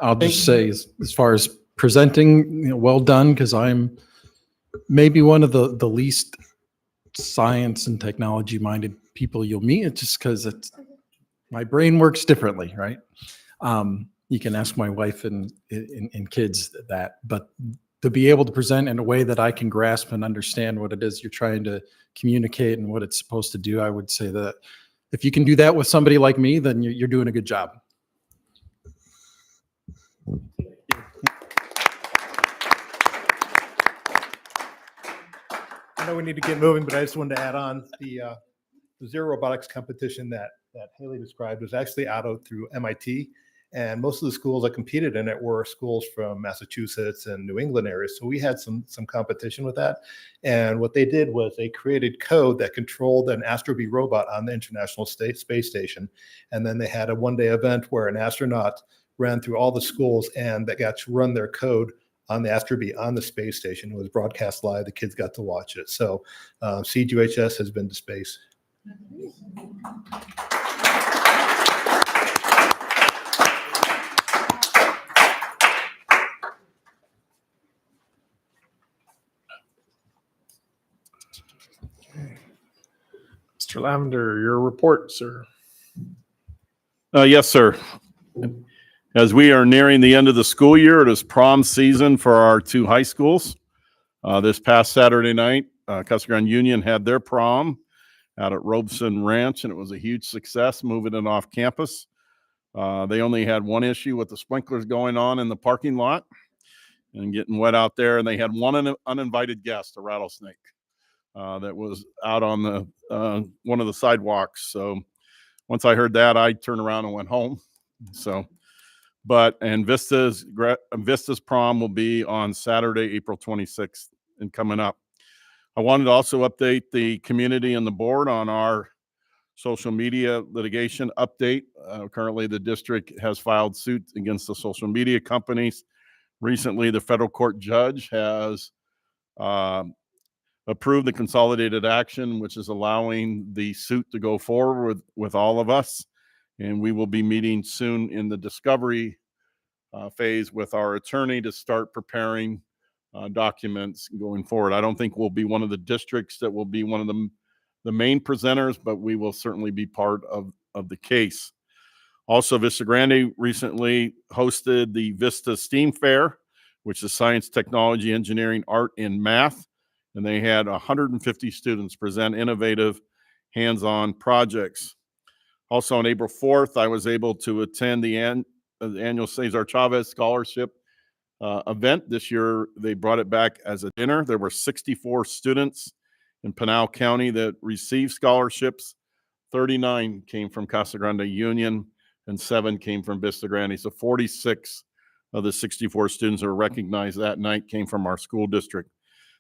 I'll just say, as far as presenting, well done, because I'm maybe one of the least science and technology minded people you'll meet. It's just because my brain works differently, right? You can ask my wife and kids that, but to be able to present in a way that I can grasp and understand what it is you're trying to communicate and what it's supposed to do, I would say that if you can do that with somebody like me, then you're doing a good job. I know we need to get moving, but I just wanted to add on the Zero Robotics competition that Haley described was actually out through MIT. And most of the schools that competed in it were schools from Massachusetts and New England areas. So we had some competition with that. And what they did was they created code that controlled an Astro B robot on the International Space Station. And then they had a one-day event where an astronaut ran through all the schools and that got to run their code on the Astro B on the space station. It was broadcast live. The kids got to watch it. So CGUHS has been to space. Mr. Lavender, your report, sir. Yes, sir. As we are nearing the end of the school year, it is prom season for our two high schools. This past Saturday night, Casa Grande Union had their prom out at Robeson Ranch, and it was a huge success moving it off campus. They only had one issue with the sprinklers going on in the parking lot and getting wet out there, and they had one uninvited guest, a rattlesnake, that was out on the one of the sidewalks. So once I heard that, I turned around and went home. So, and Vista's prom will be on Saturday, April 26th, and coming up. I wanted to also update the community and the board on our social media litigation update. Currently, the district has filed suit against the social media companies. Recently, the federal court judge has approved the consolidated action, which is allowing the suit to go forward with all of us. And we will be meeting soon in the discovery phase with our attorney to start preparing documents going forward. I don't think we'll be one of the districts that will be one of the main presenters, but we will certainly be part of the case. Also, Vista Grande recently hosted the Vista STEAM Fair, which is science, technology, engineering, art, and math. And they had 150 students present innovative hands-on projects. Also on April 4th, I was able to attend the annual Cesar Chavez Scholarship event. This year, they brought it back as a dinner. There were 64 students in Pinal County that received scholarships. 39 came from Casa Grande Union and 7 came from Vista Grande. So 46 of the 64 students who were recognized that night came from our school district.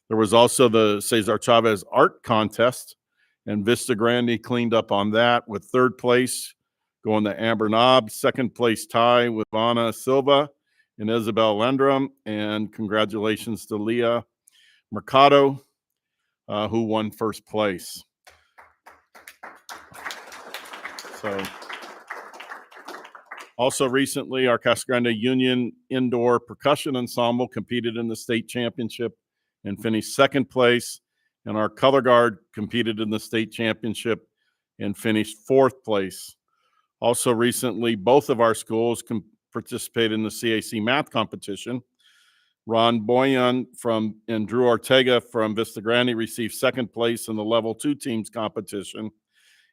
There was also the Cesar Chavez Art Contest, and Vista Grande cleaned up on that with third place going to Amber Knob, second place tie with Vanna Silva and Isabel Landrum, and congratulations to Leah Mercado, who won first place. So, also recently, our Casa Grande Union Indoor Percussion Ensemble competed in the state championship and finished second place, and our Color Guard competed in the state championship and finished fourth place. Also recently, both of our schools participated in the CAC math competition. Ron Boyan and Drew Ortega from Vista Grande received second place in the level 2 teams competition,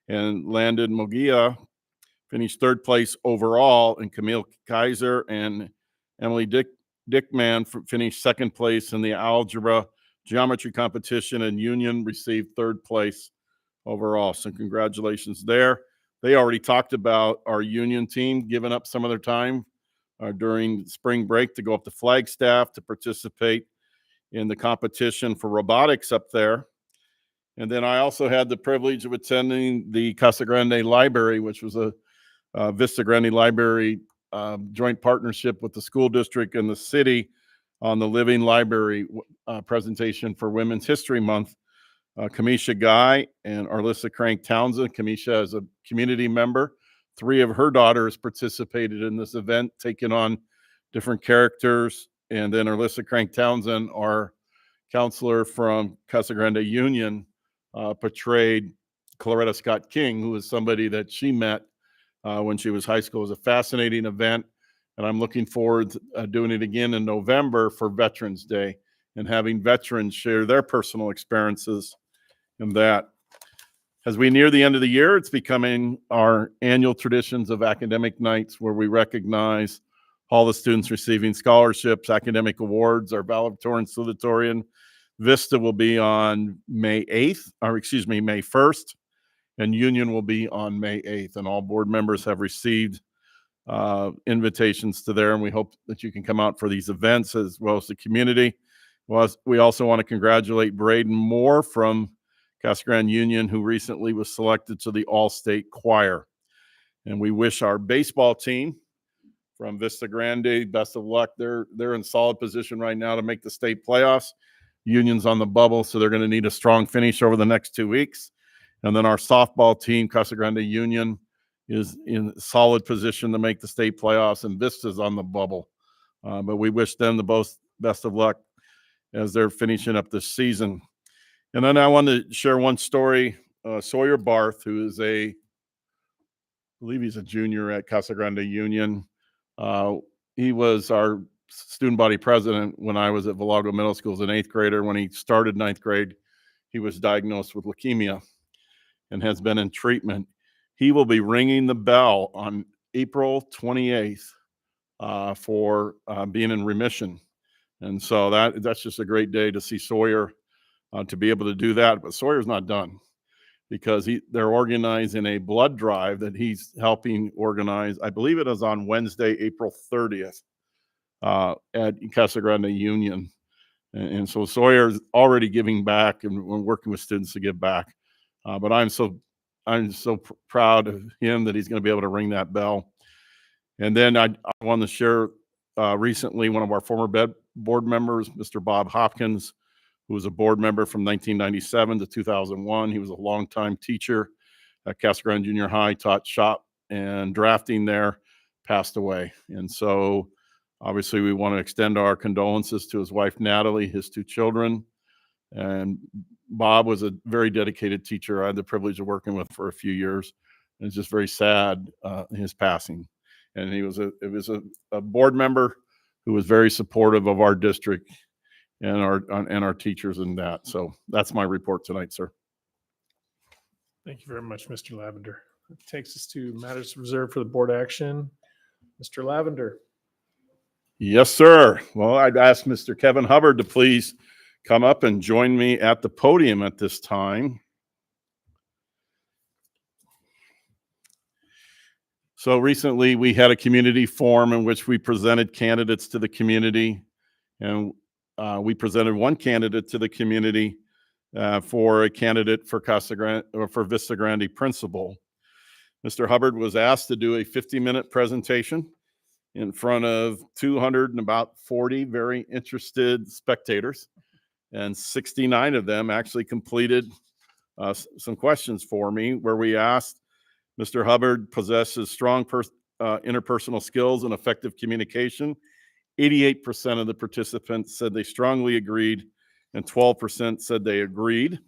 and Landon Mogia finished third place overall, and Camille Kaiser and Emily Dickman finished second place in the algebra geometry competition, and Union received third place overall. So congratulations there. They already talked about our Union team giving up some of their time during spring break to go up to Flagstaff to participate in the competition for robotics up there. And then I also had the privilege of attending the Casa Grande Library, which was a Vista Grande Library joint partnership with the school district and the city on the Living Library presentation for Women's History Month. Kamisha Guy and Arlissa Crank Townsend. Kamisha is a community member. 3 of her daughters participated in this event, taking on different characters. And then Arlissa Crank Townsend, our counselor from Casa Grande Union, portrayed Claretta Scott King, who is somebody that she met when she was high school. It was a fascinating event, and I'm looking forward to doing it again in November for Veterans Day and having veterans share their personal experiences in that. As we near the end of the year, it's becoming our annual traditions of academic nights where we recognize all the students receiving scholarships, academic awards. Our valedictorian, salutatorian Vista will be on May 1st, and Union will be on May 8th. And all board members have received invitations to there, and we hope that you can come out for these events as well as the community. We also want to congratulate Braden Moore from Casa Grande Union, who recently was selected to the All-State Choir. And we wish our baseball team from Vista Grande best of luck. They're in solid position right now to make the state playoffs. Union's on the bubble, so they're going to need a strong finish over the next 2 weeks. And then our softball team, Casa Grande Union, is in solid position to make the state playoffs, and Vista's on the bubble. But we wish them the best of luck as they're finishing up this season. And then I want to share one story. Sawyer Barth, who is I believe he's a junior at Casa Grande Union. He was our student body president when I was at Valago Middle School as an 8th grader. When he started 9th grade, he was diagnosed with leukemia and has been in treatment. He will be ringing the bell on April 28th for being in remission. And so that's just a great day to see Sawyer to be able to do that. But Sawyer's not done, because they're organizing a blood drive that he's helping organize. I believe it is on Wednesday, April 30th at Casa Grande Union. And so Sawyer's already giving back, and we're working with students to give back. But I'm so proud of him that he's going to be able to ring that bell. And then I want to share recently one of our former board members, Mr. Bob Hopkins, who was a board member from 1997 to 2001. He was a longtime teacher at Casa Grande Junior High, taught shop and drafting there, passed away. And so obviously we want to extend our condolences to his wife, Natalie, his 2 children. And Bob was a very dedicated teacher I had the privilege of working with for a few years. And it's just very sad, his passing. And it was a board member who was very supportive of our district and our teachers in that. So that's my report tonight, sir. Thank you very much, Mr. Lavender. That takes us to matters reserved for the board action. Mr. Lavender. Yes, sir. Well, I'd ask Mr. Kevin Hubbard to please come up and join me at the podium at this time. So recently we had a community forum in which we presented candidates to the community, and we presented one candidate to the community for a candidate for Casa Grande or for Vista Grande principal. Mr. Hubbard was asked to do a 50-minute presentation in front of 240 very interested spectators, and 69 of them actually completed some questions for me, where we asked, Mr. Hubbard possesses strong interpersonal skills and effective communication. 88% of the participants said they strongly agreed, and 12% said they agreed.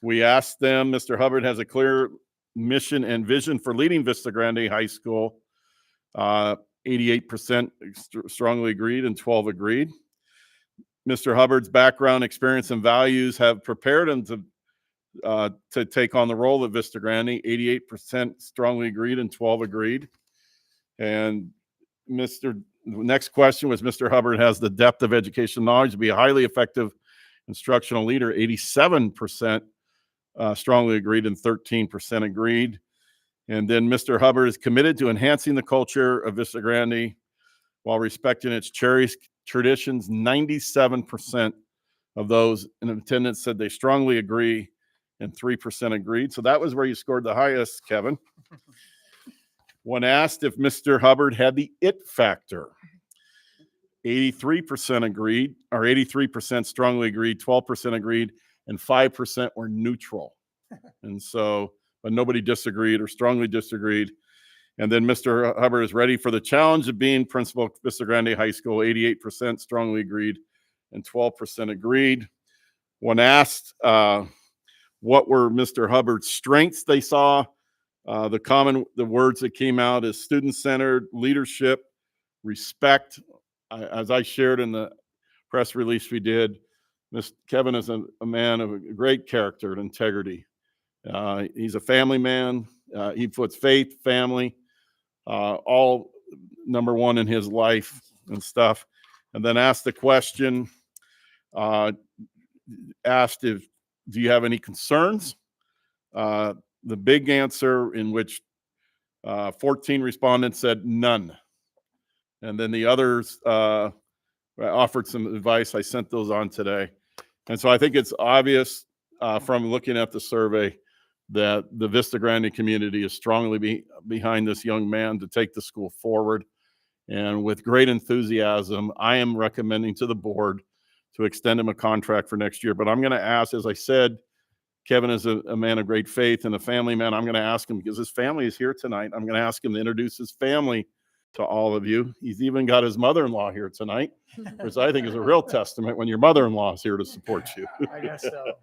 We asked them, Mr. Hubbard has a clear mission and vision for leading Vista Grande High School. 88% strongly agreed and 12 agreed. Mr. Hubbard's background, experience, and values have prepared him to take on the role of Vista Grande. 88% strongly agreed and 12 agreed. And the next question was, Mr. Hubbard has the depth of educational knowledge to be a highly effective instructional leader. 87% strongly agreed and 13% agreed. And then Mr. Hubbard is committed to enhancing the culture of Vista Grande while respecting its cherished traditions. 97% of those in attendance said they strongly agree, and 3% agreed. So that was where you scored the highest, Kevin. When asked if Mr. Hubbard had the it factor, 83% agreed, or 83% strongly agreed, 12% agreed, and 5% were neutral. And so, but nobody disagreed or strongly disagreed. And then Mr. Hubbard is ready for the challenge of being principal at Vista Grande High School. 88% strongly agreed and 12% agreed. When asked what were Mr. Hubbard's strengths, they saw the words that came out is student-centered, leadership, respect. As I shared in the press release we did, Kevin is a man of a great character and integrity. He's a family man. He puts faith, family, all number one in his life and stuff. And then asked the question, asked do you have any concerns? The big answer, in which 14 respondents said none. And then the others offered some advice. I sent those on today. And so I think it's obvious from looking at the survey that the Vista Grande community is strongly behind this young man to take the school forward. And with great enthusiasm, I am recommending to the board to extend him a contract for next year. But I'm going to ask, as I said, Kevin is a man of great faith and a family man. I'm going to ask him, because his family is here tonight, I'm going to ask him to introduce his family to all of you. He's even got his mother-in-law here tonight, which I think is a real testament when your mother-in-law is here to support you. I guess so.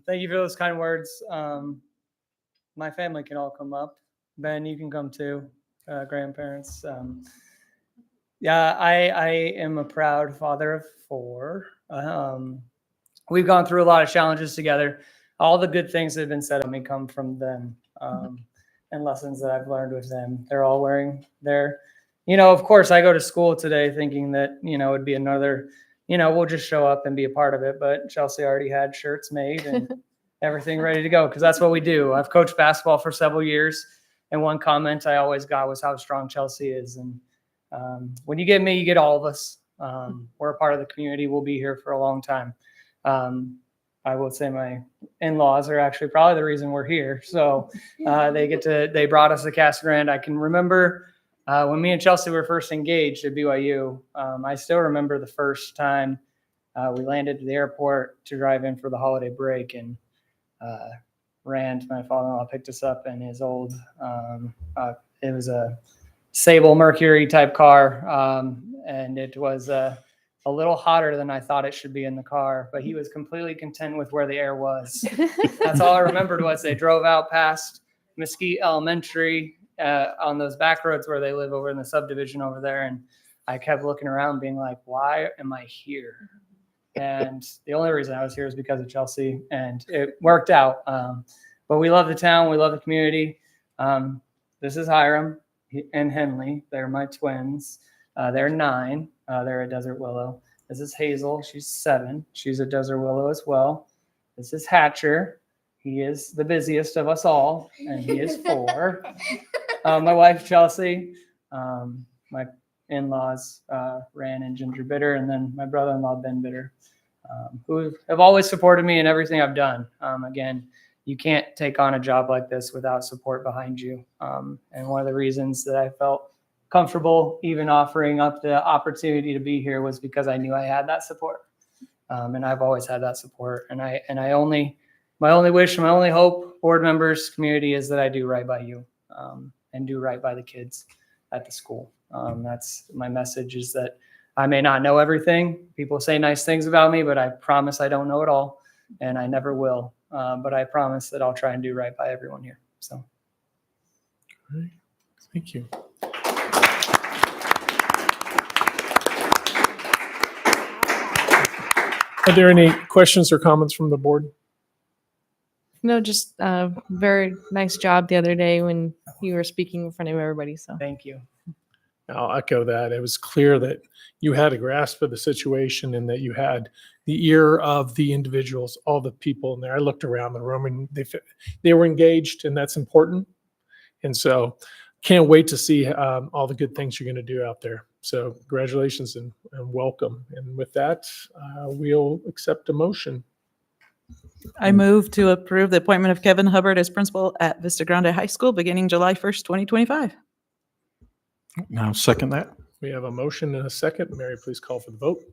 Thank you for those kind words. My family can all come up. Ben, you can come too. Grandparents. Yeah, I am a proud father of 4. We've gone through a lot of challenges together. All the good things that have been said of me come from them, and lessons that I've learned with them. They're all wearing their, of course, I go to school today thinking that, it'd be another, we'll just show up and be a part of it. But Chelsea already had shirts made and everything ready to go, because that's what we do. I've coached basketball for several years, and one comment I always got was how strong Chelsea is. And when you get me, you get all of us. We're a part of the community. We'll be here for a long time. I will say my in-laws are actually probably the reason we're here. So they brought us to Casa Grande. I can remember when me and Chelsea were first engaged at BYU. I still remember the first time we landed at the airport to drive in for the holiday break, and Rand, my father-in-law, picked us up in his old, it was a Sable Mercury type car. And it was a little hotter than I thought it should be in the car, but he was completely content with where the air was. That's all I remembered was they drove out past Mesquite Elementary on those back roads where they live over in the subdivision over there. And I kept looking around being like, why am I here? And the only reason I was here is because of Chelsea, and it worked out. But we love the town. We love the community. This is Hiram and Henley. They're my twins. They're 9. They're a Desert Willow. This is Hazel. She's 7. She's a Desert Willow as well. This is Hatcher. He is the busiest of us all, and he is 4. My wife, Chelsea. My in-laws, Ran and Ginger Bitter, and then my brother-in-law, Ben Bitter, who have always supported me in everything I've done. Again, you can't take on a job like this without support behind you. And one of the reasons that I felt comfortable even offering up the opportunity to be here was because I knew I had that support. And I've always had that support. And my only wish, my only hope, board members, community, is that I do right by you, and do right by the kids at the school. That's my message, is that I may not know everything. People say nice things about me, but I promise I don't know it all, and I never will. But I promise that I'll try and do right by everyone here. So. Great. Thank you. Are there any questions or comments from the board? No, just very nice job the other day when you were speaking in front of everybody. So thank you. I'll echo that. It was clear that you had a grasp of the situation and that you had the ear of the individuals, all the people in there. I looked around the room and they were engaged, and that's important. And so can't wait to see all the good things you're going to do out there. So congratulations and welcome. And with that, we'll accept a motion. I move to approve the appointment of Kevin Hubbard as principal at Vista Grande High School beginning July 1st, 2025. Now second that. We have a motion and a second. Mary, please call for the vote.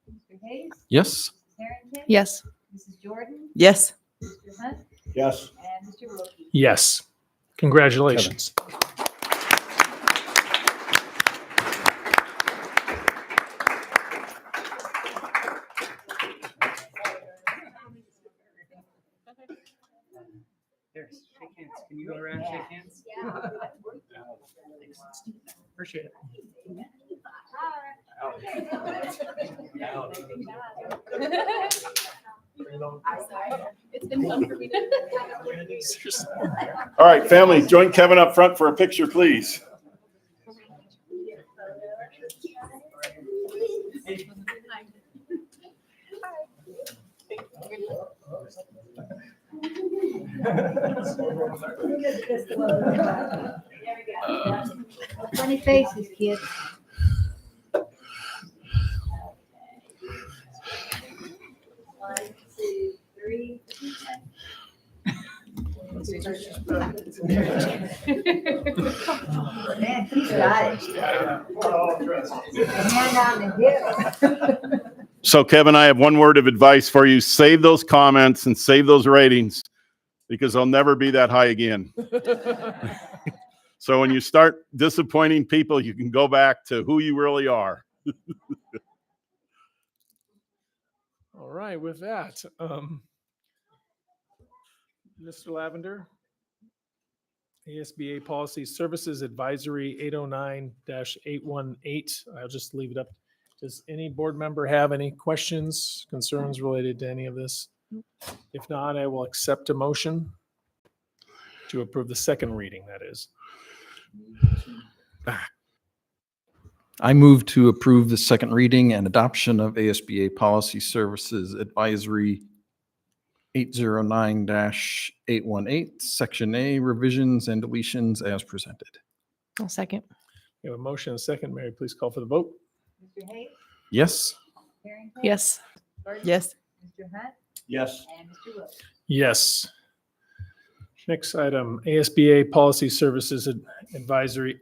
Mr. Hayes? Yes. Harrington? Yes. Mrs. Jordan? Yes. Mr. Hunt? Yes. And Mr. Wilkie? Yes. Congratulations. Here, shake hands. Can you go around and shake hands? Appreciate it. It's been fun for me to. All right, family, join Kevin up front for a picture, please. Funny faces, kids. One, two, three. Man, he's got it. Hand on the hip. So Kevin, I have one word of advice for you. Save those comments and save those ratings because they'll never be that high again. So when you start disappointing people, you can go back to who you really are. All right, with that, Mr. Lavender, ASBA Policy Services Advisory 809-818. I'll just leave it up. Does any board member have any questions, concerns related to any of this? If not, I will accept a motion to approve the second reading, that is. I move to approve the second reading and adoption of ASBA Policy Services Advisory 809-818, Section A, revisions and deletions as presented. I'll second. We have a motion and a second. Mary, please call for the vote. Mr. Hayes? Yes. Harrington? Yes. Jordan? Yes. Mr. Hunt? Yes. And Mr. Wilkie? Yes. Next item, ASBA Policy Services Advisory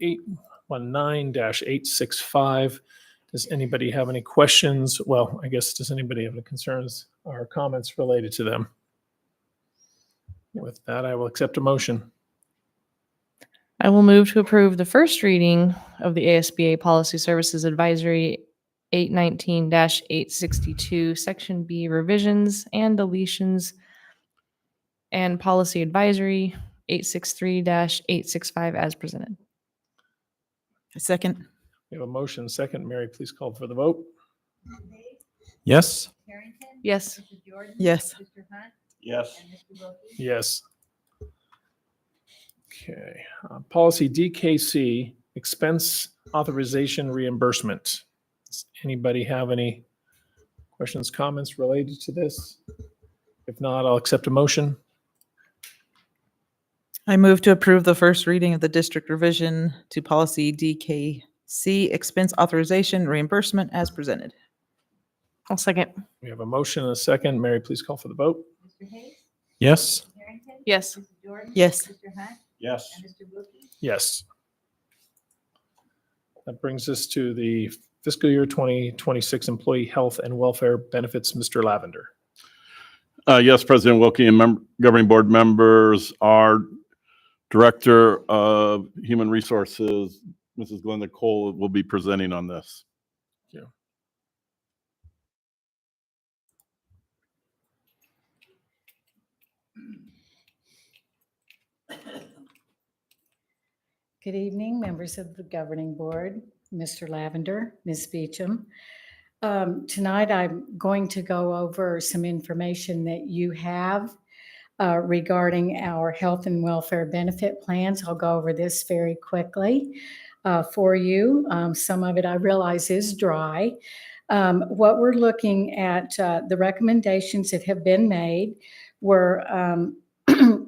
819-865. Does anybody have any questions? Well, I guess, does anybody have any concerns or comments related to them? With that, I will accept a motion. I will move to approve the first reading of the ASBA Policy Services Advisory 819-862, Section B, revisions and deletions, and Policy Advisory 863-865 as presented. A second. We have a motion, second. Mary, please call for the vote. Mr. Hayes? Yes. Harrington? Yes. Mrs. Jordan? Yes. Mr. Hunt? Yes. And Mr. Wilkie? Yes. Okay. Policy DKC, expense authorization reimbursement. Does anybody have any questions, comments related to this? If not, I'll accept a motion. I move to approve the first reading of the district revision to policy DKC, expense authorization reimbursement as presented. I'll second. We have a motion and a second. Mary, please call for the vote. Mr. Hayes? Yes. Harrington? Yes. Mrs. Jordan? Yes. Mr. Hunt? Yes. And Mr. Wilkie? Yes. That brings us to the fiscal year 2026 employee health and welfare benefits. Mr. Lavender. Yes, President Wilkie and governing board members, our Director of Human Resources, Mrs. Glenda Cole, will be presenting on this. Thank you. Good evening, members of the governing board, Mr. Lavender, Ms. Beecham. Tonight, I'm going to go over some information that you have regarding our health and welfare benefit plans. I'll go over this very quickly for you. Some of it I realize is dry. What we're looking at, the recommendations that have been made were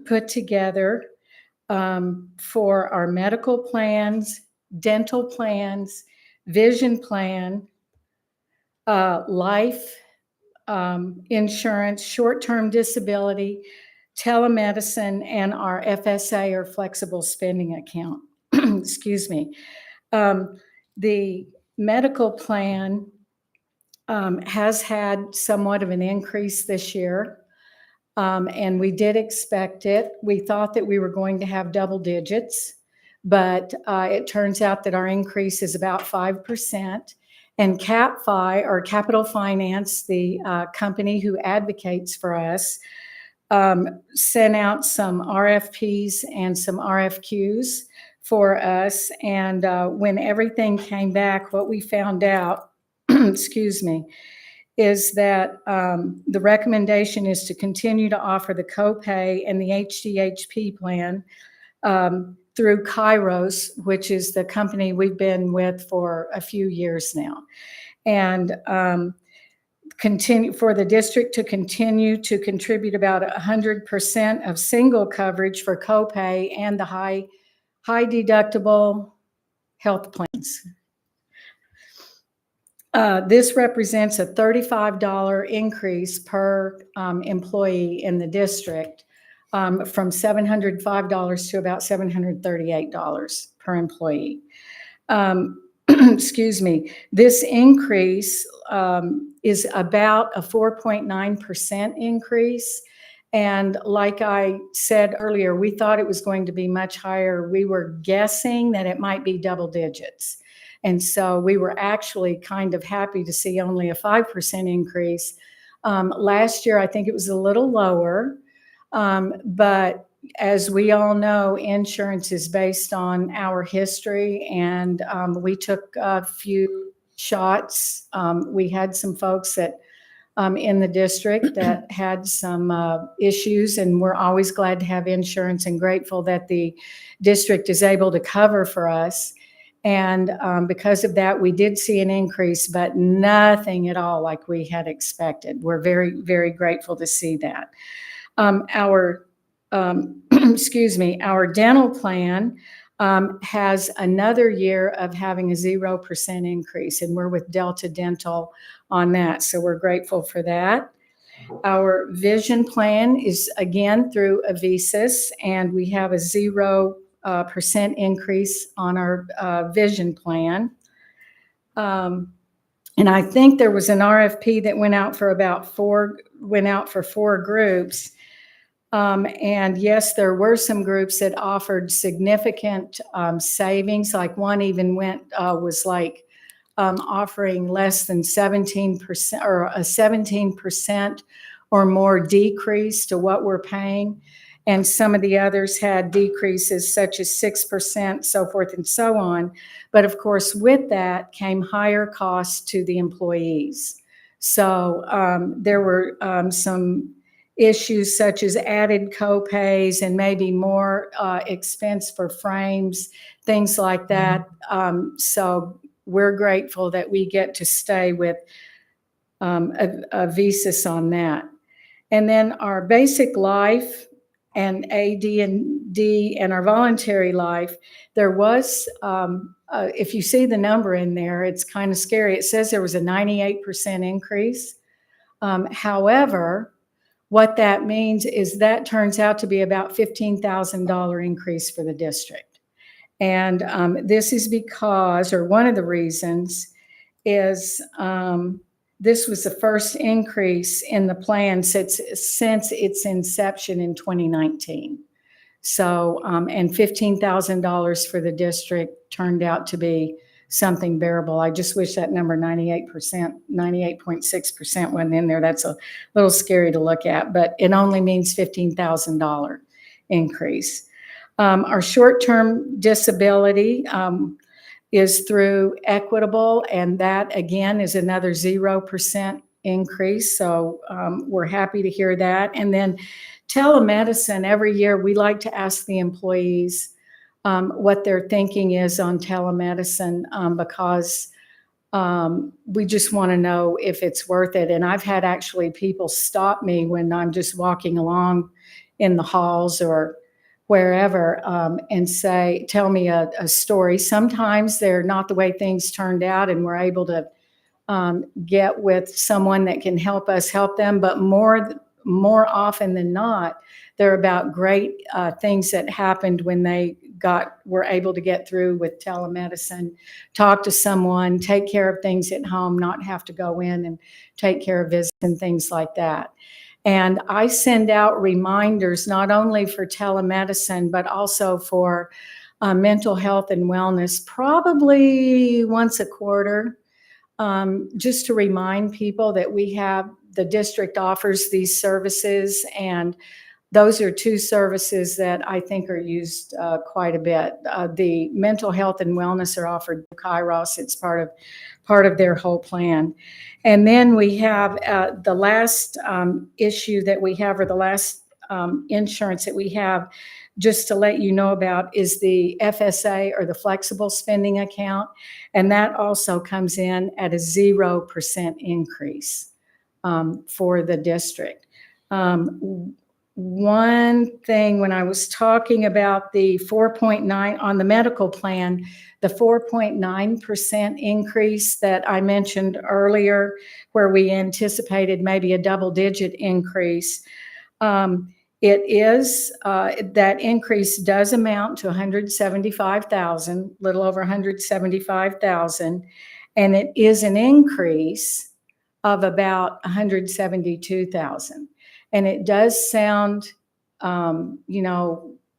put together for our medical plans, dental plans, vision plan, life insurance, short-term disability, telemedicine, and our FSA or flexible spending account. Excuse me. The medical plan has had somewhat of an increase this year, and we did expect it. We thought that we were going to have double digits, but it turns out that our increase is about 5%. And CapFi, or Capital Finance, the company who advocates for us, sent out some RFPs and some RFQs for us. And when everything came back, what we found out, excuse me, is that the recommendation is to continue to offer the copay and the HDHP plan through Kairos, which is the company we've been with for a few years now. And continue for the district to continue to contribute about 100% of single coverage for copay and the high deductible health plans. This represents a $35 increase per employee in the district, from $705 to about $738 per employee. Excuse me. This increase is about a 4.9% increase. And like I said earlier, we thought it was going to be much higher. We were guessing that it might be double digits. And so we were actually kind of happy to see only a 5% increase. Last year, I think it was a little lower. But as we all know, insurance is based on our history, and we took a few shots. We had some folks that in the district that had some issues, and we're always glad to have insurance and grateful that the district is able to cover for us. And because of that, we did see an increase, but nothing at all like we had expected. We're very, very grateful to see that. Excuse me, our dental plan has another year of having a 0% increase, and we're with Delta Dental on that. So we're grateful for that. Our vision plan is again through Avisus, and we have a 0% increase on our vision plan. And I think there was an RFP that went out for four groups. And yes, there were some groups that offered significant savings. Like one even was like offering less than 17% or a 17% or more decrease to what we're paying. And some of the others had decreases such as 6%, so forth and so on. But of course, with that came higher costs to the employees. So there were some issues such as added copays and maybe more expense for frames, things like that. So we're grateful that we get to stay with a Visas on that. And then our basic life and AD&D and our voluntary life, there was, if you see the number in there, it's kind of scary. It says there was a 98% increase. However, what that means is that turns out to be about $15,000 increase for the district. And this is because, or one of the reasons is this was the first increase in the plan since its inception in 2019. So, and $15,000 for the district turned out to be something bearable. I just wish that number 98.6% wasn't in there. That's a little scary to look at, but it only means $15,000 increase. Our short-term disability is through Equitable, and that again is another 0% increase. So we're happy to hear that. And then telemedicine, every year we like to ask the employees what their thinking is on telemedicine because we just want to know if it's worth it. And I've had actually people stop me when I'm just walking along in the halls or wherever and tell me a story. Sometimes they're not the way things turned out and we're able to get with someone that can help us help them. But more often than not, they're about great things that happened when they were able to get through with telemedicine, talk to someone, take care of things at home, not have to go in and take care of visits and things like that. And I send out reminders not only for telemedicine, but also for mental health and wellness, probably once a quarter, just to remind people that the district offers these services, and those are two services that I think are used quite a bit. The mental health and wellness are offered through Kairos. It's part of their whole plan. And then we have the last issue that we have, or the last insurance that we have, just to let you know about, is the FSA, or the flexible spending account. And that also comes in at a 0% increase for the district. One thing, when I was talking about the 4.9 on the medical plan, the 4.9% increase that I mentioned earlier, where we anticipated maybe a double-digit increase, that increase does amount to 175,000, little over 175,000, and it is an increase of about 172,000. And it does sound,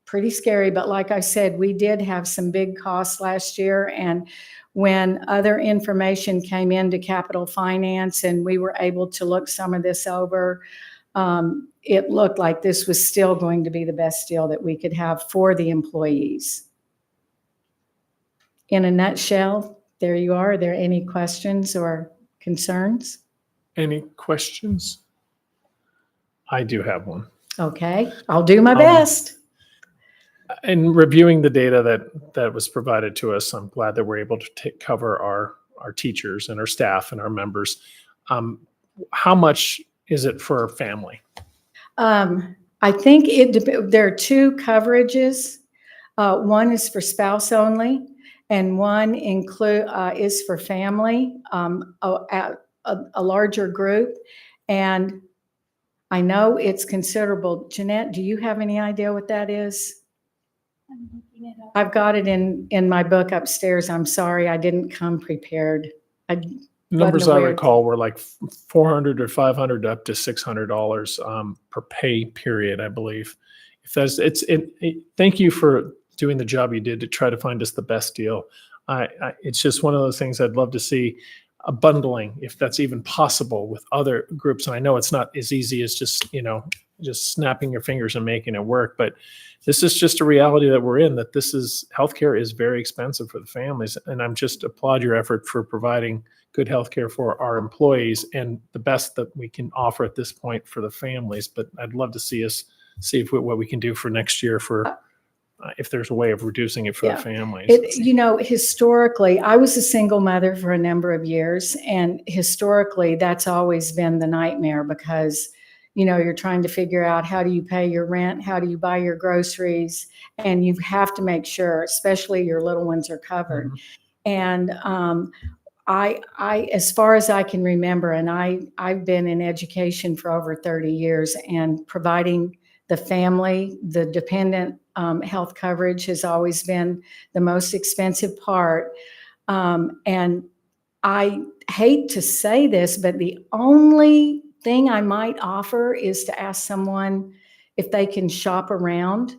pretty scary, but like I said, we did have some big costs last year, and when other information came into capital finance and we were able to look some of this over, it looked like this was still going to be the best deal that we could have for the employees. In a nutshell, there you are. Are there any questions or concerns? Any questions? I do have one. Okay, I'll do my best. In reviewing the data that was provided to us, I'm glad that we're able to cover our teachers and our staff and our members. How much is it for a family? I think there are two coverages. One is for spouse only, and one is for family, a larger group. And I know it's considerable. Jeanette, do you have any idea what that is? I've got it in my book upstairs. I'm sorry, I didn't come prepared. Numbers I recall were like $400 or $500 up to $600 per pay period, I believe. If that's thank you for doing the job you did to try to find us the best deal. It's just one of those things I'd love to see a bundling, if that's even possible, with other groups. And I know it's not as easy as just snapping your fingers and making it work, but this is just a reality that we're in, that healthcare is very expensive for the families. And I'm just applaud your effort for providing good healthcare for our employees and the best that we can offer at this point for the families. But I'd love to see what we can do for next year for if there's a way of reducing it for the families. Historically, I was a single mother for a number of years, and historically that's always been the nightmare, because you're trying to figure out, how do you pay your rent, how do you buy your groceries, and you have to make sure, especially your little ones, are covered. Mm-hmm. And I, as far as I can remember, and I've been in education for over 30 years, and providing the family, the dependent health coverage has always been the most expensive part. And I hate to say this, but the only thing I might offer is to ask someone if they can shop around,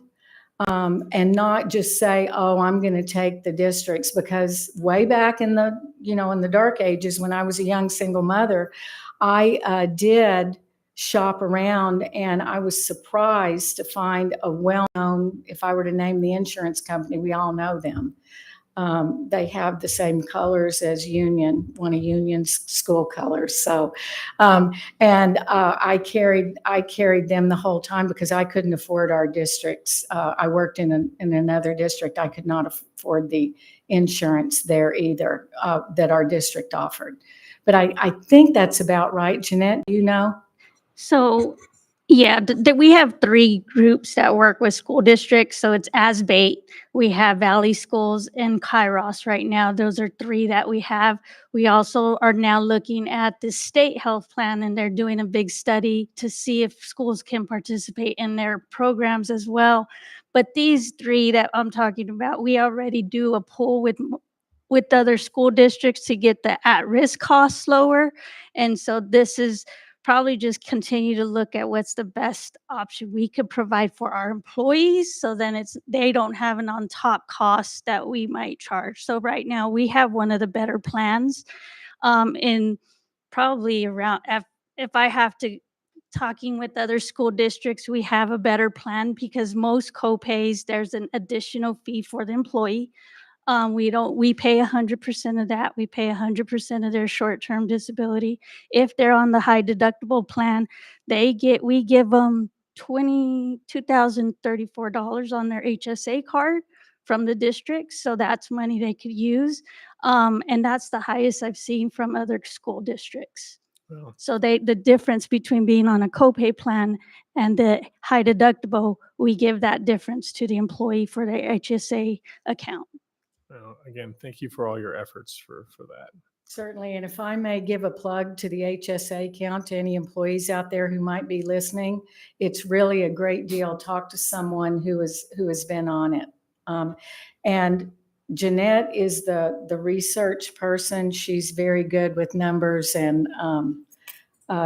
and not just say, oh, I'm going to take the districts, because way back in the dark ages, when I was a young single mother, I did shop around, and I was surprised to find a well-known, if I were to name the insurance company, we all know them. They have the same colors as Union, one of Union's school colors. So, I carried them the whole time, because I couldn't afford our districts. I worked in another district. I could not afford the insurance there either, that our district offered. But I think that's about right. Jeanette, do you know? So Yeah, we have three groups that work with school districts. So it's ASBATE, we have Valley Schools, and Kairos right now. Those are three that we have. We also are now looking at the state health plan, and they're doing a big study to see if schools can participate in their programs as well. But these three that I'm talking about, we already do a pool with other school districts to get the at-risk costs lower. And so this is probably just continue to look at what's the best option we could provide for our employees, so then they don't have an on top cost that we might charge. So right now we have one of the better plans, in probably around, if I have to talking with other school districts, we have a better plan because most co-pays, there's an additional fee for the employee. We pay 100% of that. We pay 100% of their short-term disability. If they're on the high deductible plan, we give them $22,034 on their HSA card from the district. So that's money they could use. And that's the highest I've seen from other school districts. Well, So the difference between being on a copay plan and the high deductible, we give that difference to the employee for their HSA account. well, again, thank you for all your efforts for that. Certainly, and if I may give a plug to the HSA account to any employees out there who might be listening, it's really a great deal. Talk to someone who has been on it. And Jeanette is the research person. She's very good with numbers, and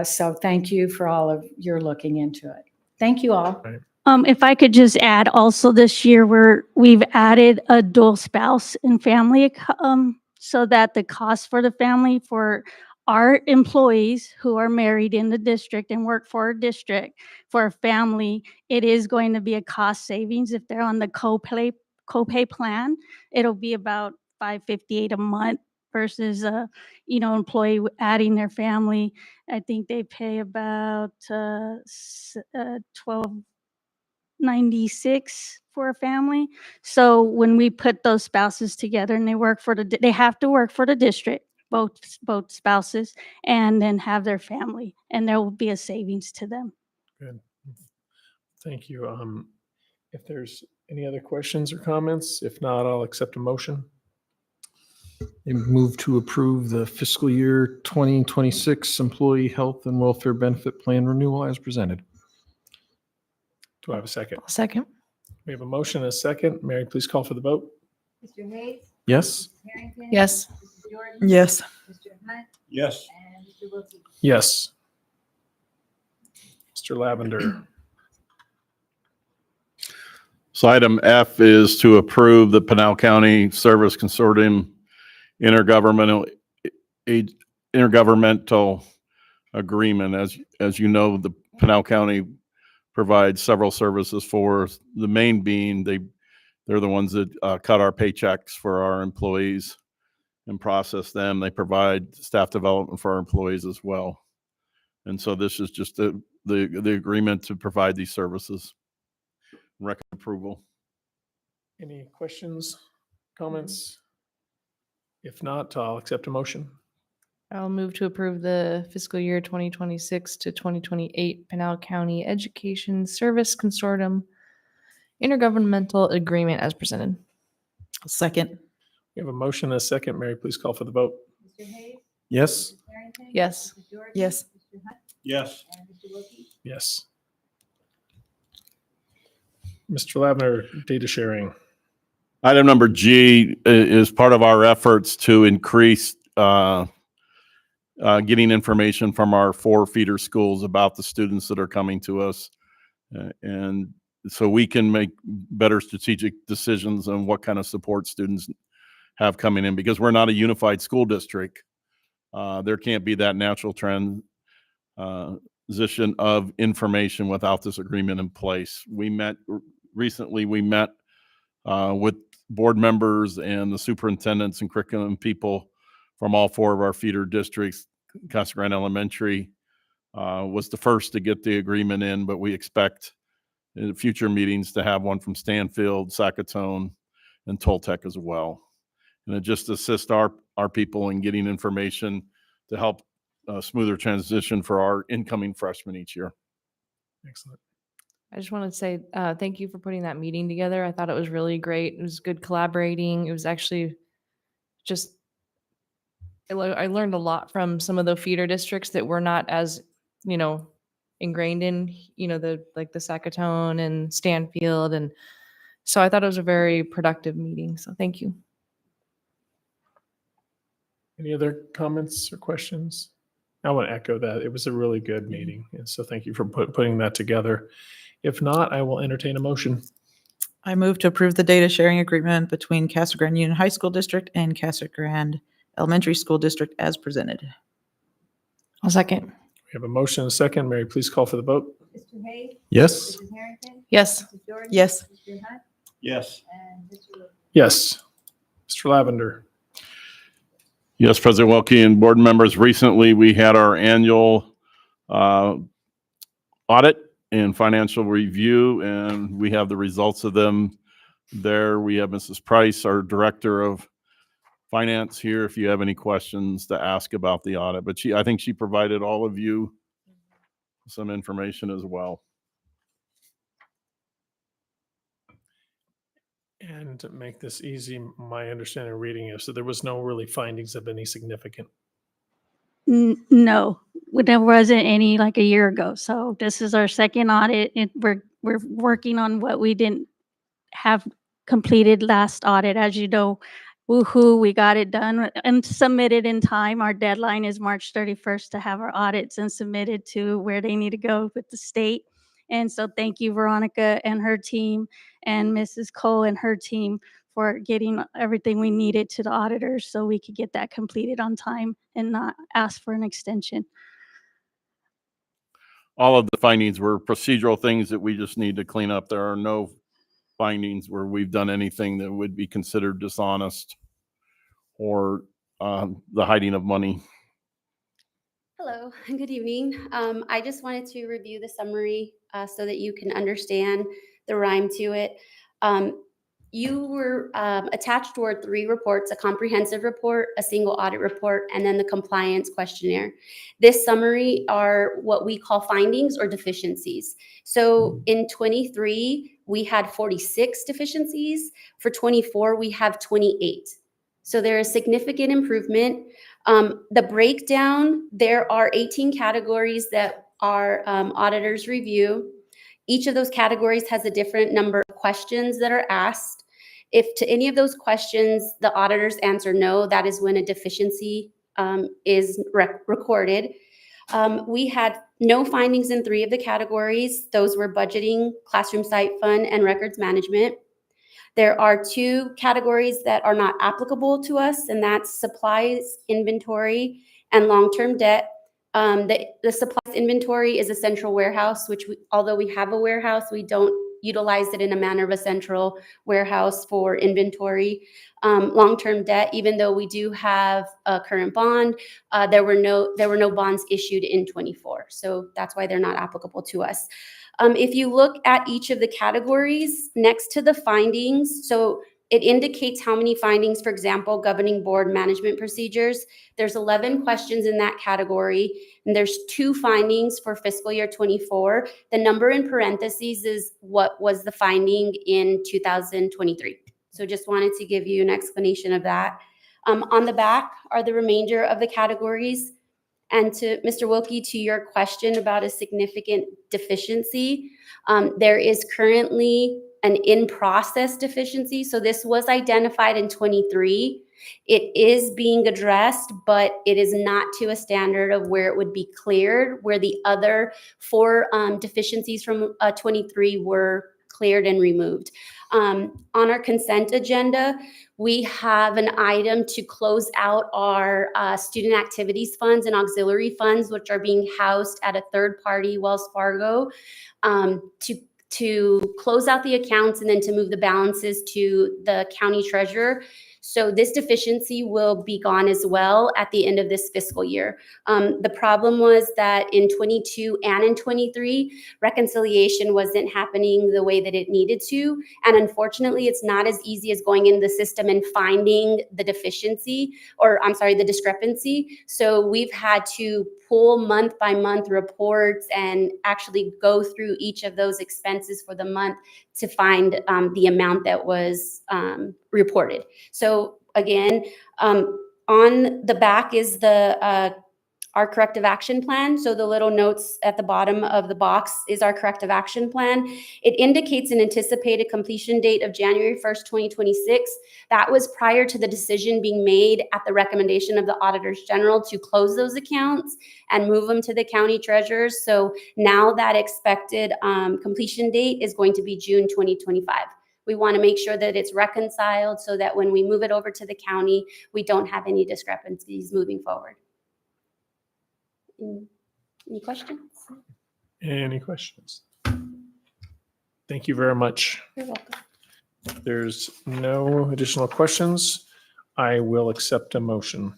so thank you for all of your looking into it. Thank you all. Right. If I could just add also this year we've added a dual spouse and family, so that the cost for the family for our employees who are married in the district and work for a district, for a family, it is going to be a cost savings. If they're on the copay plan, it'll be about $558 a month versus a employee adding their family. I think they pay about $12.96 for a family. So when we put those spouses together and they have to work for the district, both spouses, and then have their family, and there will be a savings to them. Good. Thank you. If there's any other questions or comments, if not, I'll accept a motion. I move to approve the fiscal year 2026 Employee Health and Welfare Benefit Plan renewal as presented. Do I have a second? Second. We have a motion and a second. Mary, please call for the vote. Mr. Hayes? Yes. Mrs. Harrington? Yes. Mrs. Jordan? Yes. Mr. Hunt? Yes. And Mr. Wilkie? Yes. Mr. Lavender. So item F is to approve the Pinal County Service Consortium intergovernmental agreement. As you know, the Pinal County provides several services for us. The main being they're the ones that cut our paychecks for our employees and process them. They provide staff development for our employees as well. And so this is just the agreement to provide these services. Recommend approval. Any questions, comments? If not, I'll accept a motion. I'll move to approve the fiscal year 2026 to 2028 Pinal County Education Service Consortium intergovernmental agreement as presented. Second. We have a motion and a second. Mary, please call for the vote. Mr. Hayes? Yes. Mrs. Harrington? Yes. Mrs. Jordan? Yes. Mr. Hunt? Yes. And Mr. Wilkie? Yes. Mr. Lavender, data sharing. Item number G is part of our efforts to increase getting information from our 4 feeder schools about the students that are coming to us. And so we can make better strategic decisions on what kind of support students have coming in, because we're not a unified school district. There can't be that natural transition of information without this agreement in place. Recently we met with board members and the superintendents and curriculum people from all 4 of our feeder districts. Casa Grande Elementary was the first to get the agreement in, but we expect in future meetings to have one from Stanfield, Sackatone, and Toltec as well. And it just assists our people in getting information to help smoother transition for our incoming freshmen each year. Excellent. I just wanted to say thank you for putting that meeting together. I thought it was really great. It was good collaborating. It was actually just, I learned a lot from some of the feeder districts that were not as, ingrained in, the like the Sackatone and Stanfield. And so I thought it was a very productive meeting. So thank you. Any other comments or questions? I want to echo that. It was a really good meeting. And so thank you for putting that together. If not, I will entertain a motion. I move to approve the data sharing agreement between Casa Grande Union High School District and Casa Grande Elementary School District as presented. I'll second. We have a motion and a second. Mary, please call for the vote. Mr. Hay? Yes. Mrs. Harrington? Yes. Mrs. Jordan? Yes. Mr. Hunt? Yes. And Mr. Wilkie? Yes. Mr. Lavender. Yes, President Wilkie and board members, recently we had our annual audit and financial review, and we have the results of them there. We have Mrs. Price, our Director of Finance, here if you have any questions to ask about the audit. But I think she provided all of you some information as well. And to make this easy, my understanding of reading is so there was no really findings of any significant. No, there wasn't any like a year ago. So this is our second audit. We're working on what we didn't have completed last audit. As you know, woohoo, we got it done and submitted in time. Our deadline is March 31st to have our audits and submitted to where they need to go with the state. And so thank you, Veronica and her team, and Mrs. Cole and her team for getting everything we needed to the auditors so we could get that completed on time and not ask for an extension. All of the findings were procedural things that we just need to clean up. There are no findings where we've done anything that would be considered dishonest or the hiding of money. Hello, good evening. I just wanted to review the summary so that you can understand the rhyme to it. You were attached toward 3 reports: a comprehensive report, a single audit report, and then the compliance questionnaire. This summary are what we call findings or deficiencies. So in 23, we had 46 deficiencies. For 24, we have 28. So there is significant improvement. The breakdown, there are 18 categories that our auditors review. Each of those categories has a different number of questions that are asked. If to any of those questions the auditors answer no, that is when a deficiency is recorded. We had no findings in 3 of the categories. Those were budgeting, classroom site fund, and records management. There are 2 categories that are not applicable to us, and that's supplies, inventory, and long-term debt. The supplies inventory is a central warehouse, which although we have a warehouse, we don't utilize it in a manner of a central warehouse for inventory. Long-term debt, even though we do have a current bond, there were no bonds issued in 24. So that's why they're not applicable to us. If you look at each of the categories next to the findings, so it indicates how many findings, for example, governing board management procedures. There's 11 questions in that category, and there's 2 findings for fiscal year 24. The number in parentheses is what was the finding in 2023. So just wanted to give you an explanation of that. On the back are the remainder of the categories. And to Mr. Wilkie, to your question about a significant deficiency, there is currently an in-process deficiency. So this was identified in 23. It is being addressed, but it is not to a standard of where it would be cleared, where the other 4 deficiencies from 23 were cleared and removed. On our consent agenda, we have an item to close out our student activities funds and auxiliary funds, which are being housed at a third party, Wells Fargo, to close out the accounts and then to move the balances to the county treasurer. So this deficiency will be gone as well at the end of this fiscal year. The problem was that in 22 and in 23, reconciliation wasn't happening the way that it needed to. And unfortunately, it's not as easy as going into the system and finding the deficiency, or I'm sorry, the discrepancy. So we've had to pull month by month reports and actually go through each of those expenses for the month to find the amount that was reported. So again, on the back is our corrective action plan. So the little notes at the bottom of the box is our corrective action plan. It indicates an anticipated completion date of January 1st, 2026. That was prior to the decision being made at the recommendation of the auditors general to close those accounts and move them to the county treasurers. So now that expected completion date is going to be June 2025. We want to make sure that it's reconciled so that when we move it over to the county, we don't have any discrepancies moving forward. Any questions? Any questions? Thank you very much. You're welcome. If there's no additional questions, I will accept a motion.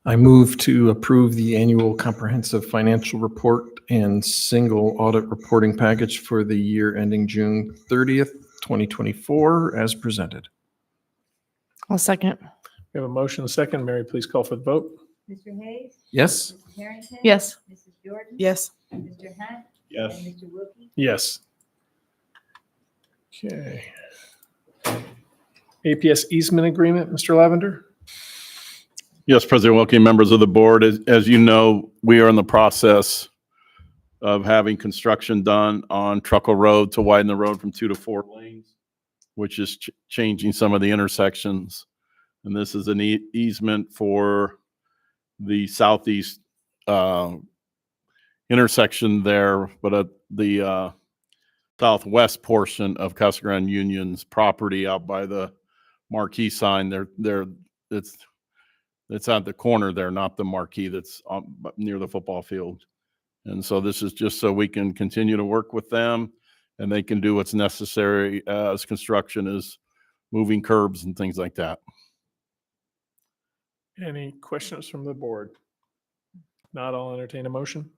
I move to approve the annual comprehensive financial report and single audit reporting package for the year ending June 30th, 2024, as presented. I'll second. We have a motion, a second. Mary, please call for the vote. Mr. Hayes? Yes. Mrs. Harrington? Yes. Mrs. Jordan? Yes. Mr. Hunt? Yes. And Mr. Wilkie? Yes. Okay. APS easement agreement, Mr. Lavender? Yes, President Wilkie, members of the board, as you know, we are in the process of having construction done on Truckle Road to widen the road from 2 to 4 lanes, which is changing some of the intersections. And this is an easement for the southeast intersection there, but the southwest portion of Casa Grande Union's property out by the marquee sign. It's at the corner there, not the marquee that's near the football field. And so this is just so we can continue to work with them and they can do what's necessary as construction is moving curbs and things like that. Any questions from the board? Not, I'll entertain a motion.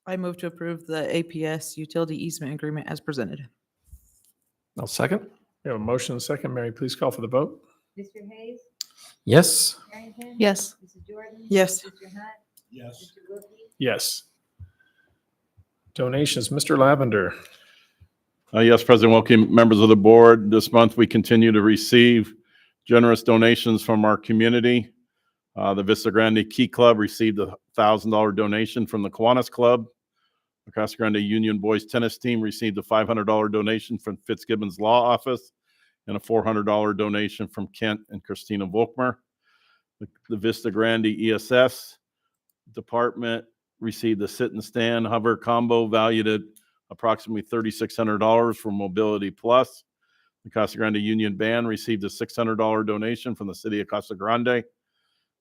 I move to approve the APS utility easement agreement as presented. I'll second. We have a motion, a second. Mary, please call for the vote. Mr. Hayes? Yes. Harrington? Yes. Mrs. Jordan? Yes. Mr. Hunt? Yes. Mr. Wilkie? Yes. Donations, Mr. Lavender. Yes, President Wilkie, members of the board, this month we continue to receive generous donations from our community. The Vista Grande Key Club received a $1,000 donation from the Kiwanis Club. The Casa Grande Union Boys Tennis Team received a $500 donation from Fitzgibbon's Law Office and a $400 donation from Kent and Christina Volkmer. The Vista Grande ESS department received a sit and stand hover combo valued at approximately $3,600 from Mobility Plus. The Casa Grande Union Band received a $600 donation from the city of Casa Grande.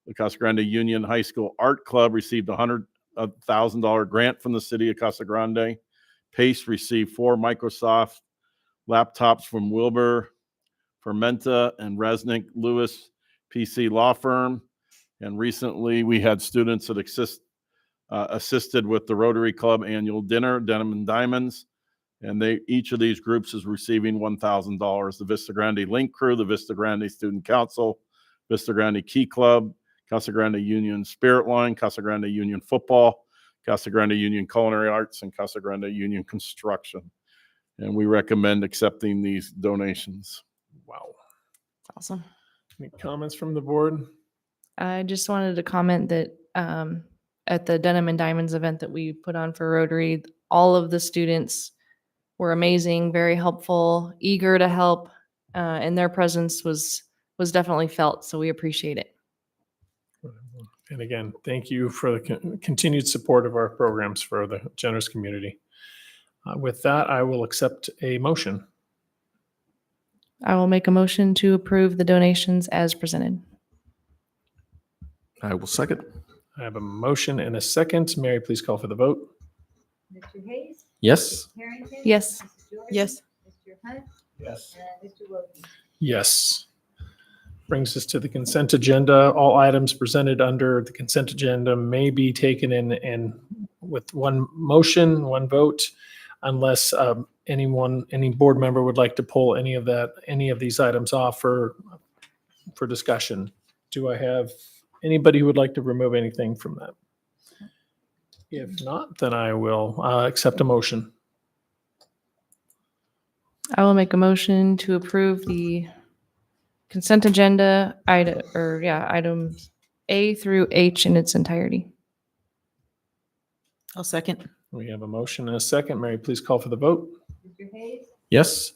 The Casa Grande Union High School Art Club received a $100,000 grant from the city of Casa Grande. PACE received 4 Microsoft laptops from Wilbur, Fermenta, and Resnick Lewis PC Law Firm. And recently we had students that assisted with the Rotary Club annual dinner, Denim and Diamonds. And each of these groups is receiving $1,000. The Vista Grande Link Crew, the Vista Grande Student Council, Vista Grande Key Club, Casa Grande Union Spirit Line, Casa Grande Union Football, Casa Grande Union Culinary Arts, and Casa Grande Union Construction. And we recommend accepting these donations. Wow. Awesome. Any comments from the board? I just wanted to comment that at the Denim and Diamonds event that we put on for Rotary, all of the students were amazing, very helpful, eager to help, and their presence was definitely felt. So we appreciate it. And again, thank you for the continued support of our programs for the generous community. With that, I will accept a motion. I will make a motion to approve the donations as presented. I will second. I have a motion and a second. Mary, please call for the vote. Mr. Hayes? Yes. Mrs. Harrington? Yes. Mrs. Jordan? Yes. Mr. Hunt? Yes. And Mr. Wilkie. Yes. Brings us to the consent agenda. All items presented under the consent agenda may be taken in with one motion, one vote, unless any board member would like to pull any of these items off for discussion. Do I have anybody who would like to remove anything from that? If not, then I will accept a motion. I will make a motion to approve the consent agenda items A through H in its entirety. I'll second. We have a motion and a second. Mary, please call for the vote. Mr. Hayes. Yes.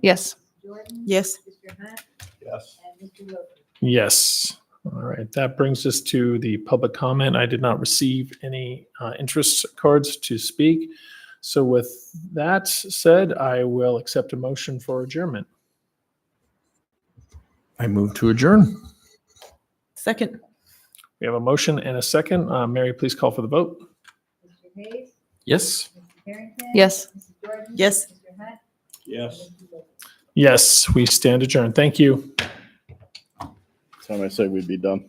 Yes. Jordan. Yes. Mr. Hunt. Yes. And Mr. Wilkie. Yes. All right. That brings us to the public comment. I did not receive any interest cards to speak. So with that said, I will accept a motion for adjournment. I move to adjourn. Second. We have a motion and a second. Mary, please call for the vote. Mr. Hayes. Yes. Mr. Harrington. Yes. Mrs. Jordan. Yes. Mr. Hunt. Yes. And Mr. Wilkie. Yes, we stand adjourned. Thank you. Time I say we'd be done.